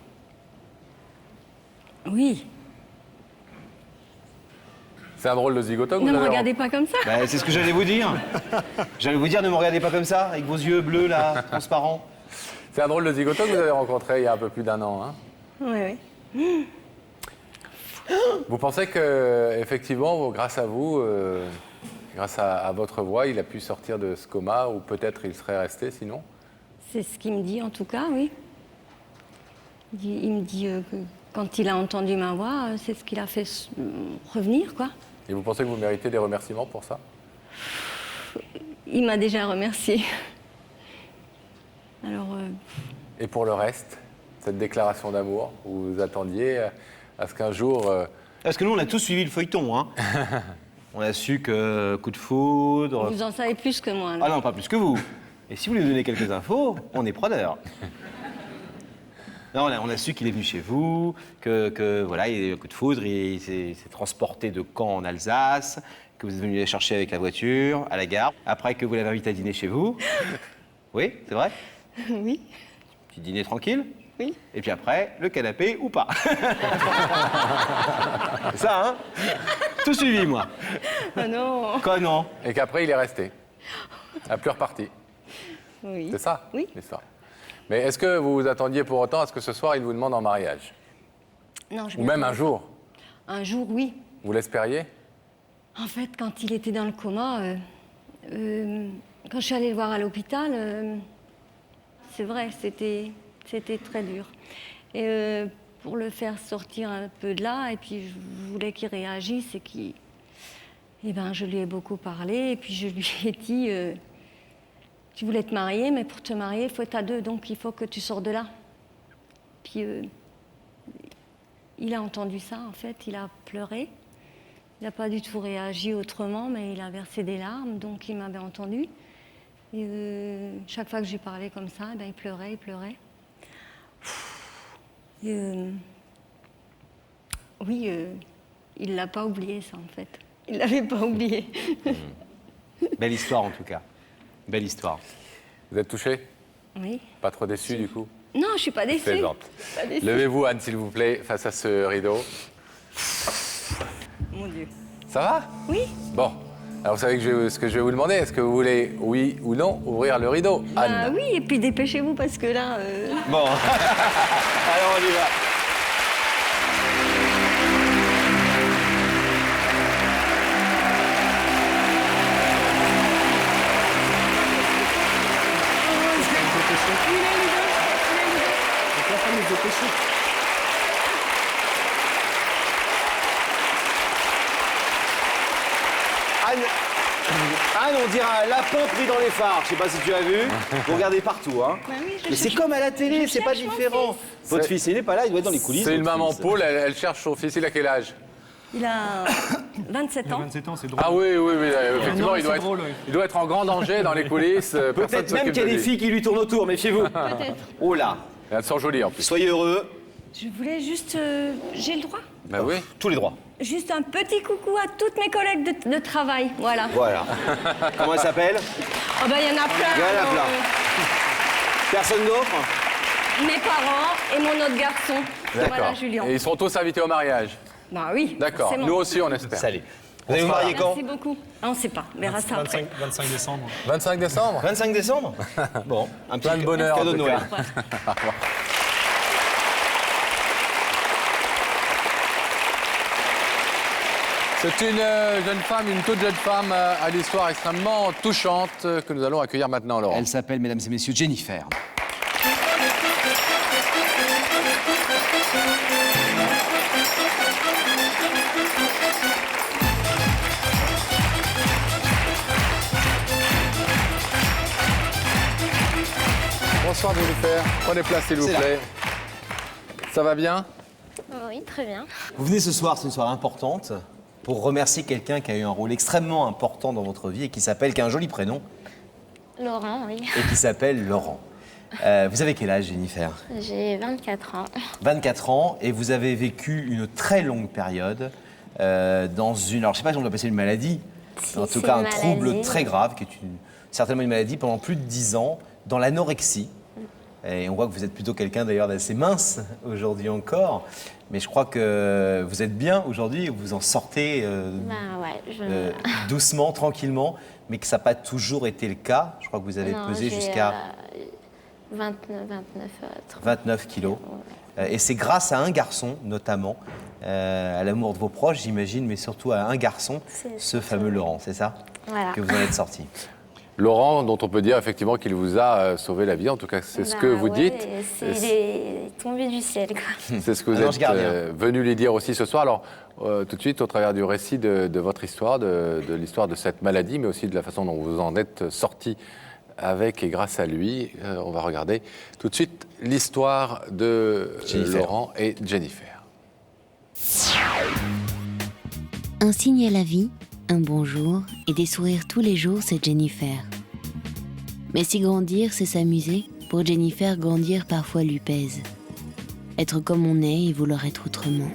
Oui. C'est un drôle de zigoto. Ne me regardez pas comme ça. Bah, c'est ce que j'allais vous dire. J'allais vous dire, ne me regardez pas comme ça, avec vos yeux bleus, là, transparents. C'est un drôle de zigoto que vous avez rencontré il y a un peu plus d'1 an. Hein. Oui, oui. Vous pensez que, effectivement, grâce à vous, grâce à votre voix, il a pu sortir de ce coma, ou peut-être il serait resté sinon? C'est ce qu'il me dit en tout cas, oui. Il me dit que quand il a entendu ma voix, c'est ce qui l'a fait revenir, quoi. Et vous pensez que vous méritez des remerciements pour ça? Il m'a déjà remercié. Alors... Et pour le reste, cette déclaration d'amour? Vous vous attendiez à ce qu'un jour... Parce que nous, on a tous suivi le feuilleton. Hein. On a su que coup de foudre... Vous en savez plus que moi. Ah non, pas plus que vous. Et si vous lui donnez quelques infos, on est preneur. Non, on a su qu'il est venu chez vous, que voilà, il y a eu un coup de foudre, il s'est transporté de Caen en Alsace, que vous êtes venu les chercher avec la voiture à la gare, après que vous l'avez invité à dîner chez vous. Oui, c'est vrai? Oui. Petit dîner tranquille? Oui. Et puis après, le canapé ou pas. C'est ça, hein? Tout suivi, moi. Ah non. Quoi, non? Et qu'après, il est resté. Il n'a plus reparti. Oui. C'est ça? Oui. L'histoire. Mais est-ce que vous vous attendiez pour autant à ce que ce soir, il vous demande en mariage? Non, je Ou même un m'attendais. jour? Un jour, oui. Vous l'espériez? En fait, quand il était dans le coma, quand je suis allée le voir à l'hôpital, c'est vrai, c'était très dur. Et pour le faire sortir un peu de là, et puis je voulais qu'il réagisse et qu'il... Eh ben, je lui ai beaucoup parlé, et puis je lui ai dit, tu voulais te marier, mais pour te marier, il faut être à deux, donc il faut que tu sors de là. Puis il a entendu ça, en fait, il a pleuré. Il n'a pas du tout réagi autrement, mais il a versé des larmes, donc il m'avait entendu. Et chaque fois que j'ai parlé comme ça, ben, il pleurait, il pleurait. Oui, il ne l'a pas oublié, ça, en fait. Il ne l'avait pas oublié. Belle histoire, en tout cas. Belle histoire. Vous êtes touché? Oui. Pas trop déçu, du coup? Non, je ne suis pas déçue. Plaisante. Pas déçue. Levez-vous, Anne, s'il vous plaît, face à ce rideau. Mon Dieu. Ça va? Oui. Bon. Alors, vous savez ce que je vais vous demander. Est-ce que vous voulez, oui ou non, ouvrir le rideau, Anne? Ah oui, et puis dépêchez-vous, parce que là... Bon. Alors, on y va. Anne, on dirait un lapin pris dans les phares. Je sais pas si tu as vu. Vous regardez partout, hein. Bah oui, je Mais c'est cherche- comme à la télé, je c'est pas cherche mon différent. fils. Votre fils, il n'est pas là, il doit être dans les coulisses. C'est une votre maman fils. pôle, elle cherche son fils. Il a quel âge? Il a 27 ans. 27 ans, c'est drôle. Ah oui, effectivement, Non, il doit, c'est être, drôle, oui. il doit être en grand danger dans les coulisses. Personne Peut-être même s'occupe qu'il y a de des lui. filles qui lui tournent autour, méfiez-vous. Peut-être. Oh là. Elles sont jolies en plus. Soyez heureux. Je voulais juste... j'ai le droit? Bah oui. Tous les droits. Juste un petit coucou à toutes mes collègues de travail, voilà. Voilà. Comment elle s'appelle? Oh ben, il y en a plein. Il y en a plein. Personne d'autre? Mes parents et mon autre garçon. D'accord. Voilà, Julien. Et ils seront tous invités au mariage? Bah oui. D'accord. forcément. Nous aussi, on espère. Salut. Vous allez vous marier quand? Merci beaucoup. Ah, on ne sait pas, on verra ça après. 25 décembre. 25 décembre? 25 décembre? Bon, un petit Plein de bonheur, cadeau en de tout Noël. cas. C'est une jeune femme, une toute jeune femme à l'histoire extrêmement touchante que nous allons accueillir maintenant, Laurent. Elle s'appelle, mesdames et messieurs, Jennifer. Bonsoir Jennifer, prenez place s'il vous C'est là. plaît. Ça va bien? Oui, très bien. Vous venez ce soir, c'est une soirée importante, pour remercier quelqu'un qui a eu un rôle extrêmement important dans votre vie et qui a un joli prénom, Laurent, oui. et qui s'appelle Laurent. Vous avez quel âge, Jennifer? J'ai 24 ans. 24 ans, et vous avez vécu une très longue période dans une... Alors, je ne sais pas si on doit passer une maladie, Si, en tout c'est cas un une trouble maladie. très grave, qui est certainement une maladie pendant plus de 10 ans, dans l'anorexie. Et on voit que vous êtes plutôt quelqu'un d'ailleurs d'assez mince aujourd'hui encore, mais je crois que vous êtes bien aujourd'hui, vous en sortez Ben ouais, doucement, tranquillement, mais que ça n'a pas toujours été le cas. Je crois que vous avez Non, pesé j'ai, jusqu'à 29 kilos. Et c'est grâce à un garçon, notamment, à l'amour de vos proches, j'imagine, mais surtout à un garçon, ce fameux Laurent, c'est ça? Voilà. Que vous en êtes sorti. Laurent, dont on peut dire effectivement qu'il vous a sauvé la vie, en tout cas c'est ce que vous ouais, dites. Il est tombé du ciel, quoi. C'est ce que vous Un ange êtes gardien. venu lui dire aussi ce soir. Alors, tout de suite, au travers du récit de votre histoire, de l'histoire de cette maladie, mais aussi de la façon dont vous en êtes sorti avec et grâce à lui. On va regarder tout de suite l'histoire de Laurent et Jennifer. Un signe à la vie, un bonjour et des sourires tous les jours, c'est Jennifer. Mais si grandir, c'est s'amuser, pour Jennifer, grandir parfois lui pèse. Être comme on est et vouloir être autrement.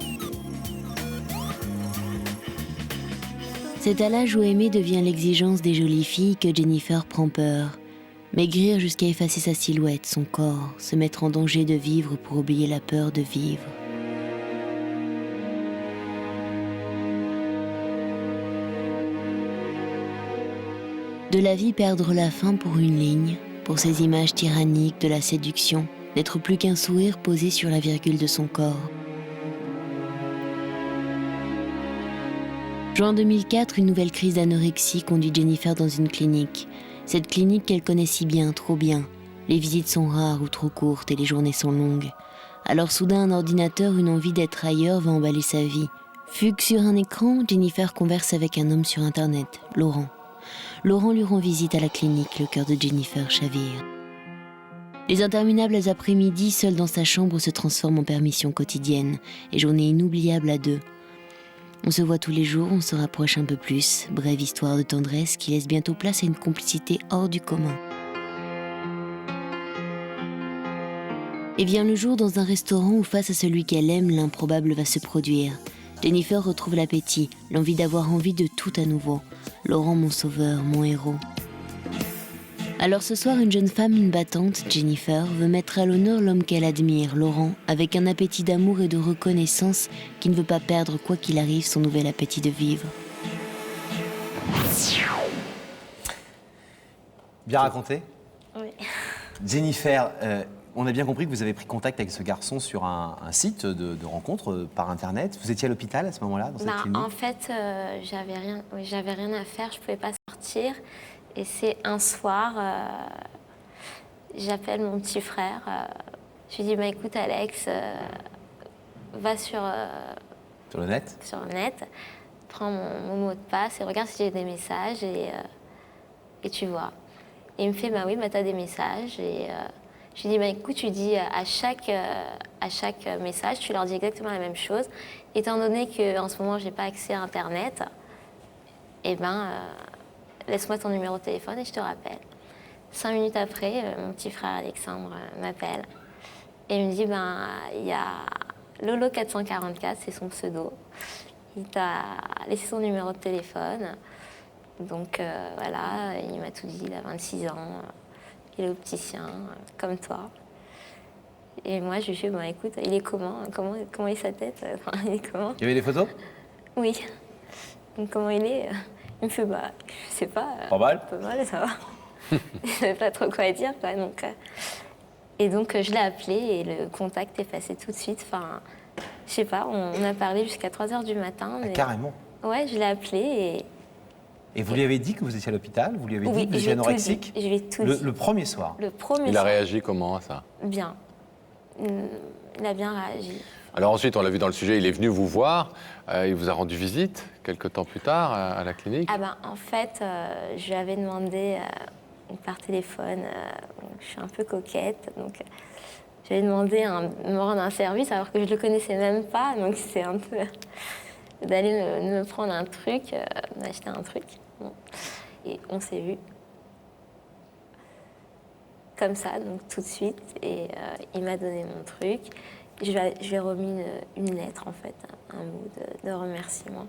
C'est à l'âge où aimer devient l'exigence des jolies filles que Jennifer prend peur. Maigrir jusqu'à effacer sa silhouette, son corps, se mettre en danger de vivre pour oublier la peur de vivre. De la vie perdre la faim pour une ligne, pour ces images tyranniques de la séduction, n'être plus qu'un sourire posé sur la virgule de son corps. Juin 2004, une nouvelle crise d'anorexie conduit Jennifer dans une clinique. Cette clinique qu'elle connaît si bien, trop bien. Les visites sont rares ou trop courtes et les journées sont longues. Alors soudain, un ordinateur, une envie d'être ailleurs va emballer sa vie. Fugue sur un écran, Jennifer converse avec un homme sur Internet, Laurent. Laurent lui rend visite à la clinique, le cœur de Jennifer chavire. Les interminables après-midi, seule dans sa chambre, se transforment en permission quotidienne et journées inoubliables à deux. On se voit tous les jours, on se rapproche un peu plus. Brève histoire de tendresse qui laisse bientôt place à une complicité hors du commun. Et vient le jour dans un restaurant où face à celui qu'elle aime, l'improbable va se produire. Jennifer retrouve l'appétit, l'envie d'avoir envie de tout à nouveau. Laurent, mon sauveur, mon héros. Alors ce soir, une jeune femme, une battante, Jennifer, veut mettre à l'honneur l'homme qu'elle admire, Laurent, avec un appétit d'amour et de reconnaissance qui ne veut pas perdre, quoi qu'il arrive, son nouvel appétit de vivre. Bien raconté. Oui. Jennifer, on a bien compris que vous avez pris contact avec ce garçon sur un site de rencontre par Internet. Vous étiez à l'hôpital à ce moment-là, dans cette clinique? En fait, j'avais rien à faire, je ne pouvais pas sortir. Et c'est un soir, j'appelle mon petit frère. Je lui dis, bah, écoute Alex, va sur le net, prends mon mot de passe et regarde si j'ai des messages et tu vois. Et il me fait, bah oui, bah, tu as des messages. Et je lui dis, bah, écoute, tu dis à chaque message, tu leur dis exactement la même chose. Étant donné qu'en ce moment, je n'ai pas accès à Internet, eh ben... laisse-moi ton numéro de téléphone et je te rappelle. 5 minutes après, mon petit frère Alexandre m'appelle et il me dit, il y a Lolo 444, c'est son pseudo. Il t'a laissé son numéro de téléphone. Donc voilà, il m'a tout dit, il a 26 ans, il est opticien, comme toi. Et moi, je lui dis, écoute, il est comment est sa tête? Il est comment? Il y avait des photos? Oui. Donc comment il est? Il me fait, je sais pas. Pas mal? Pas mal, ça va. Je savais pas trop quoi dire, quoi. Et donc, je l'ai appelé et le contact est passé tout de suite. Enfin, je sais pas, on a parlé jusqu'à 3h du matin. Mais... Carrément? Ouais, je l'ai appelé et vous lui avez dit que vous étiez à l'hôpital? Vous lui avez dit que vous étiez anorexique? Je lui ai tout dit. Le premier soir? Le premier soir. Il a réagi comment à ça? Bien. Il a bien réagi. Alors ensuite, on l'a vu dans le sujet, il est venu vous voir, il vous a rendu visite quelques temps plus tard à la clinique. En fait, je lui avais demandé par téléphone, je suis un peu coquette, donc je lui ai demandé de me rendre un service alors que je ne le connaissais même pas, donc c'est un peu d'aller me prendre un truc, d'acheter un truc. Bon. Et on s'est vus comme ça, donc tout de suite, et il m'a donné mon truc. Je lui ai remis une lettre, en fait, un mot de remerciement.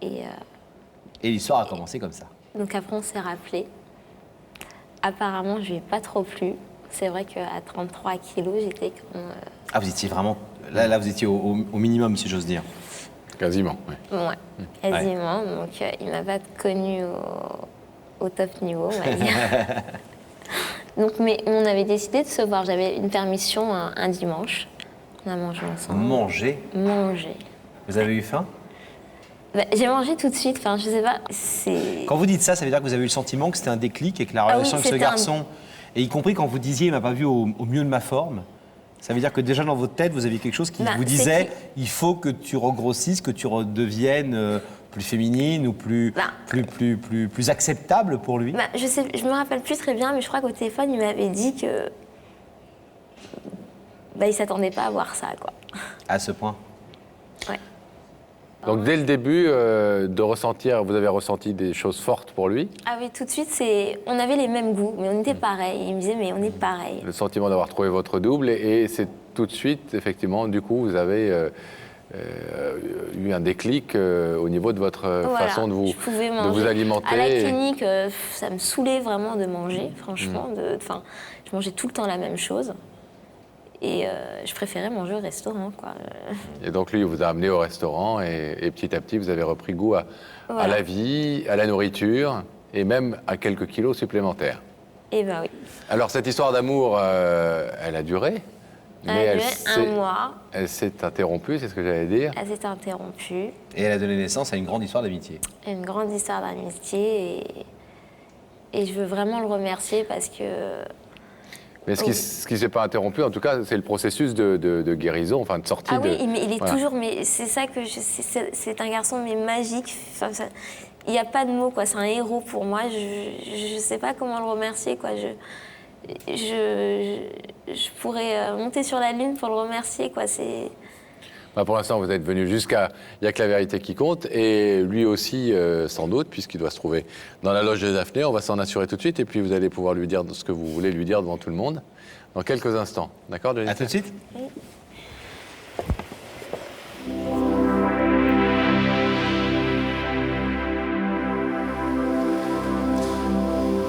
Et l'histoire a commencé comme ça. Donc après, on s'est rappelé. Apparemment, je lui ai pas trop plu. C'est vrai qu'à 33 kilos, j'étais comme... Ah, vous étiez vraiment... Là vous étiez au minimum, si j'ose dire. Quasiment, oui. Ouais, quasiment. Ouais. Donc, il m'a pas connue au top niveau, on va dire. Donc, mais on avait décidé de se voir. J'avais une permission un dimanche. On a mangé ensemble. Manger? Vous avez eu faim? J'ai mangé tout de suite. Enfin, je sais pas. Quand vous dites ça, ça veut dire que vous avez eu le sentiment que c'était un déclic et que la relation avec ce garçon, et y compris quand vous disiez, il m'a pas vu au mieux de ma forme, ça veut dire que déjà dans votre tête, vous aviez quelque chose qui vous disait, il faut que tu regrossisses, que tu redeviennes plus féminine ou plus acceptable pour lui? Je me rappelle plus très bien, mais je crois qu'au téléphone, il m'avait dit que il s'attendait pas à voir ça, quoi. À ce point? Ouais. Donc dès le début de ressentir, vous avez ressenti des choses fortes pour lui. Ah oui, tout de suite, on avait les mêmes goûts, mais on était pareils. Il me disait, mais on est pareils. Le sentiment d'avoir trouvé votre double, et c'est tout de suite, effectivement, du coup, vous avez eu un déclic au niveau de votre façon de vous alimenter. À la clinique, ça me saoulait vraiment de manger, franchement. Je mangeais tout le temps la même chose. Et je préférais manger au restaurant, quoi. Et donc lui, il vous a amené au restaurant et petit à petit, vous avez repris goût à la vie, à la nourriture et même à quelques kilos supplémentaires. Eh ben oui. Alors cette histoire d'amour, elle a duré. Mais elle a duré 1 mois. Elle s'est interrompue, c'est ce que j'allais dire. Elle s'est interrompue. Et elle a donné naissance à une grande histoire d'amitié. Une grande histoire d'amitié et je veux vraiment le remercier parce que... Mais ce qui ne s'est pas interrompu, en tout cas, c'est le processus de guérison, enfin de sortie. Ah oui, mais il est toujours, mais c'est ça que c'est un garçon mais magique. Enfin, il n'y a pas de mots, quoi. C'est un héros pour moi. Je ne sais pas comment le remercier, quoi. Je pourrais monter sur la lune pour le remercier, quoi. Pour l'instant, vous êtes venu jusqu'à Il n'y a que la vérité qui compte, et lui aussi, sans doute, puisqu'il doit se trouver dans la loge de Daphné. On va s'en assurer tout de suite, et puis vous allez pouvoir lui dire ce que vous voulez lui dire devant tout le monde dans quelques instants. D'accord, Jennifer ? À tout de suite. Oui.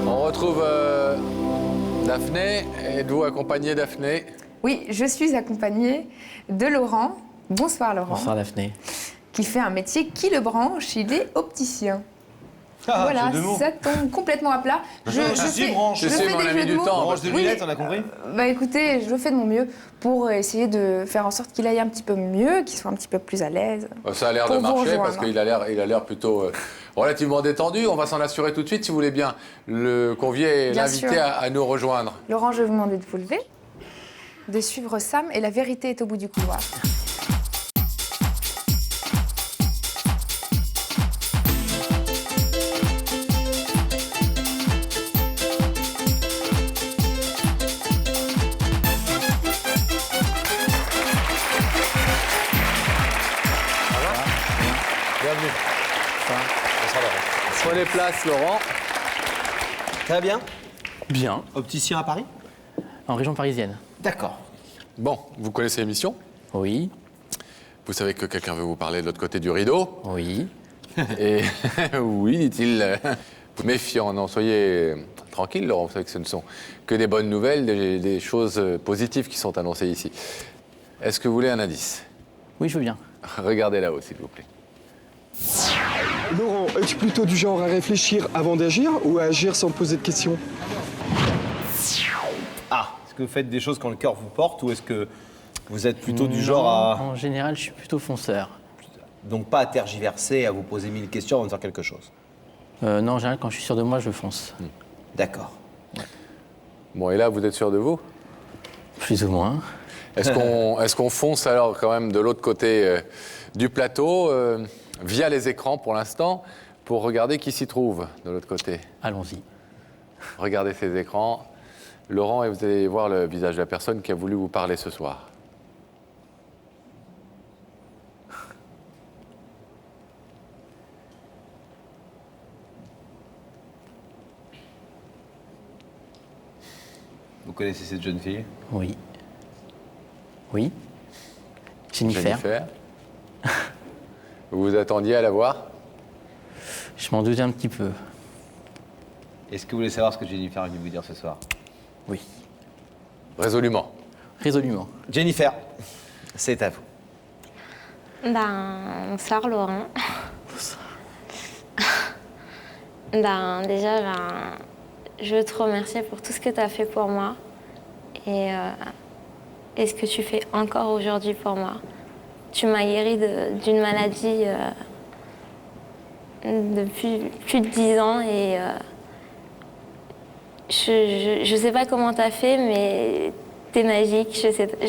On retrouve Daphné. Êtes-vous accompagnée, Daphné ? Oui, je suis accompagnée de Laurent. Bonsoir Laurent. Bonsoir Daphné. Qui fait un métier qui le branche, il est opticien. Voilà, ça tombe complètement à plat. Je fais des jeux de mots. Branche de lunettes, on a compris. Écoutez, je fais de mon mieux pour essayer de faire en sorte qu'il aille un petit peu mieux, qu'il soit un petit peu plus à l'aise. Ça a l'air de marcher parce qu'il a l'air plutôt relativement détendu. On va s'en assurer tout de suite si vous voulez bien le convier et l'inviter à nous rejoindre. Laurent, je vais vous demander de vous lever, de suivre Sam et la vérité est au bout du couloir. Bienvenue. Prenez place, Laurent. Ça va bien? Bien. Opticien à Paris? En région parisienne. D'accord. Bon, vous connaissez l'émission? Oui. Vous savez que quelqu'un veut vous parler de l'autre côté du rideau? Oui. Et oui, dit-il. Méfiant, non, soyez tranquille, Laurent. Vous savez que ce ne sont que des bonnes nouvelles, des choses positives qui sont annoncées ici. Est-ce que vous voulez un indice? Oui, je veux bien. Regardez là-haut, s'il vous plaît. Laurent, es-tu plutôt du genre à réfléchir avant d'agir ou à agir sans poser de questions? Est-ce que vous faites des choses quand le cœur vous porte ou est-ce que vous êtes plutôt du genre à... En général, je suis plutôt fonceur. Donc pas à tergiverser, à vous poser 1000 questions avant de faire quelque chose? Non, en général, quand je suis sûr de moi, je fonce. D'accord. Ouais. Bon, et là, vous êtes sûr de vous? Plus ou moins. Est-ce qu'on fonce alors quand même de l'autre côté du plateau, via les écrans pour l'instant, pour regarder qui s'y trouve de l'autre côté? Allons-y. Regardez ces écrans. Laurent, et vous allez voir le visage de la personne qui a voulu vous parler ce soir. Vous connaissez cette jeune fille? Oui. Oui. Jennifer. Vous vous attendiez à la voir? Je m'en doutais un petit peu. Est-ce que vous voulez savoir ce que Jennifer a envie de vous dire ce soir? Oui. Résolument. Résolument. Jennifer, c'est à vous. Bonsoir Laurent. Déjà, je veux te remercier pour tout ce que tu as fait pour moi et ce que tu fais encore aujourd'hui pour moi. Tu m'as guéri d'une maladie depuis plus de 10 ans et je sais pas comment tu as fait, mais tu es magique. Je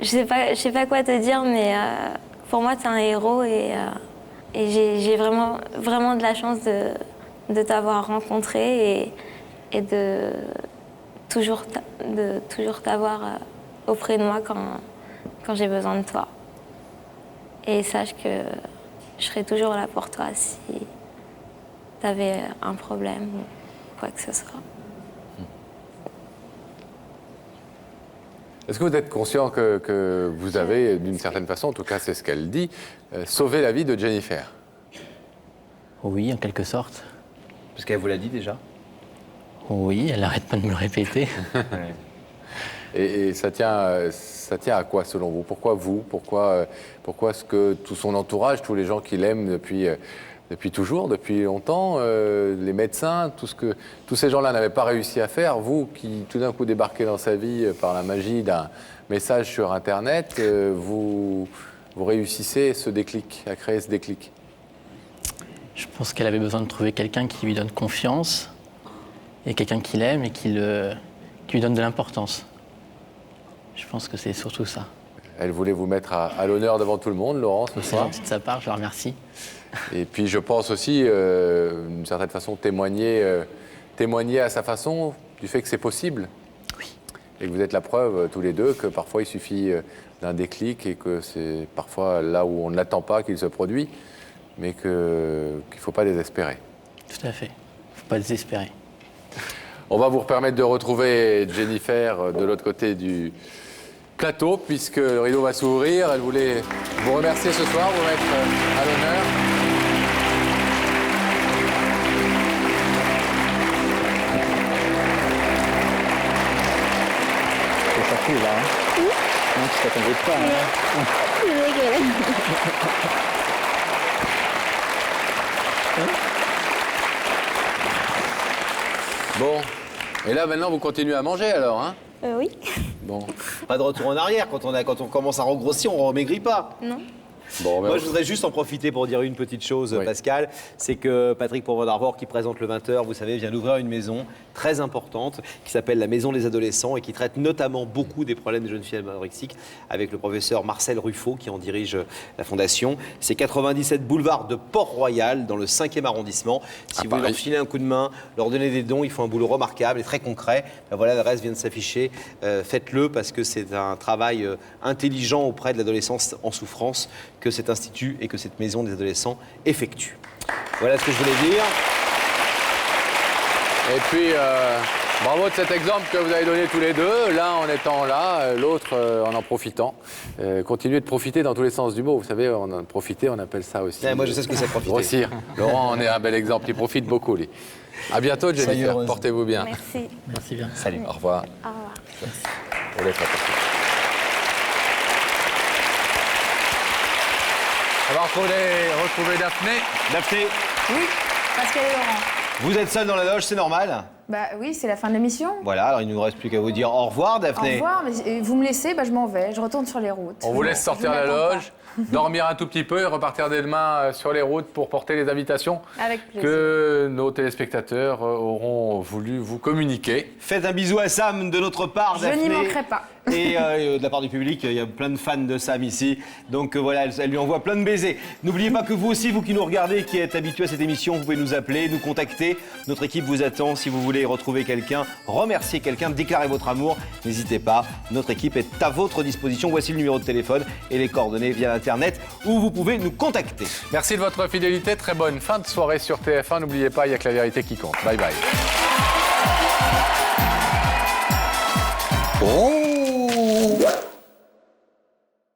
sais pas quoi te dire, mais pour moi, tu es un héros et Et j'ai vraiment, vraiment de la chance de t'avoir rencontré et de toujours t'avoir auprès de moi quand j'ai besoin de toi. Et sache que je serai toujours là pour toi si tu avais un problème ou quoi que ce soit. Est-ce que vous êtes conscient que vous avez, d'une certaine façon, en tout cas c'est ce qu'elle dit, sauvé la vie de Jennifer? Oui, en quelque sorte. Parce qu'elle vous l'a dit déjà? Oui, elle n'arrête pas de me le répéter. Et ça tient à quoi selon vous? Pourquoi vous? Pourquoi est-ce que tout son entourage, tous les gens qui l'aiment depuis toujours, depuis longtemps, les médecins, tous ces gens-là n'avaient pas réussi à faire, vous qui tout d'un coup débarquez dans sa vie par la magie d'un message sur Internet, vous réussissez ce déclic, à créer ce déclic? Je pense qu'elle avait besoin de trouver quelqu'un qui lui donne confiance et quelqu'un qui l'aime et qui lui donne de l'importance. Je pense que c'est surtout ça. Elle voulait vous mettre à l'honneur devant tout le monde, Laurence, ce soir. C'est de sa part, je la remercie. Et puis je pense aussi, d'une certaine façon, témoigner à sa façon du fait que c'est possible. Oui. Et que vous êtes la preuve, tous les deux, que parfois il suffit d'un déclic et que c'est parfois là où on ne l'attend pas qu'il se produit, mais qu'il ne faut pas désespérer. Tout à fait. Il ne faut pas désespérer. On va vous permettre de retrouver Jennifer de l'autre côté du plateau, puisque le rideau va s'ouvrir. Elle voulait vous remercier ce soir, vous mettre à l'honneur. C'est pas cool, là, hein? Oui. Non, tu t'attendais pas, hein? Bon, et là maintenant vous continuez à manger alors, hein? Oui. Bon. Pas de retour en arrière. Quand on commence à regrossir, on ne remaigrit pas. Non. Bon, Moi, je voudrais juste en profiter pour dire une petite chose, Oui. Pascal. C'est que Patrick Pour d'Arvor, qui présente le 20h, vous savez, vient d'ouvrir une maison très importante qui s'appelle la Maison des Adolescents et qui traite notamment beaucoup des problèmes des jeunes filles anorexiques avec le professeur Marcel Ruffo qui en dirige la fondation. C'est 97 boulevard de Port-Royal dans le 5e arrondissement. Si vous voulez leur filer un coup de main, leur donner des dons, ils font un boulot remarquable et très concret. Ben voilà, l'adresse vient de s'afficher. Faites-le parce que c'est un travail intelligent auprès de l'adolescence en souffrance que cet institut et que cette maison des adolescents effectuent. Voilà ce que je voulais dire. Et puis, bravo de cet exemple que vous avez donné tous les deux, l'un en étant là, l'autre en profitant. Continuez de profiter dans tous les sens du mot. Vous savez, on en profiter, on appelle ça aussi. Moi, je sais ce que c'est profiter. Grossir. Laurent en est un bel exemple, il profite beaucoup, lui. À bientôt, Jennifer. Portez-vous bien. Merci. Merci bien. Salut. Au revoir. Au revoir. Vous l'êtes là, on va retrouver Daphné. Daphné, Oui, Pascal et Laurent. vous êtes seul dans la loge, c'est normal. Bah oui, c'est la fin de l'émission. Voilà, alors il ne nous reste plus qu'à vous dire au revoir, Au Daphné. revoir, mais vous me laissez, bah, je m'en vais, je retourne sur les routes. On vous laisse sortir Je la n'attends pas. loge, dormir un tout petit peu et repartir dès demain sur les routes pour porter les invitations Avec plaisir. que nos téléspectateurs auront voulu vous communiquer. Faites un bisou à Sam de notre part, Je Daphné. n'y manquerai pas. Et de la part du public, il y a plein de fans de Sam ici. Donc voilà, elle lui envoie plein de baisers. N'oubliez pas que vous aussi, vous qui nous regardez, qui êtes habitués à cette émission, vous pouvez nous appeler, nous contacter. Notre équipe vous attend si vous voulez retrouver quelqu'un, remercier quelqu'un, déclarer votre amour. N'hésitez pas, notre équipe est à votre disposition. Voici le numéro de téléphone et les coordonnées via Internet où vous pouvez nous contacter. Merci de votre fidélité, très bonne fin de soirée sur TF1. N'oubliez pas, il n'y a que la vérité qui compte. Bye bye.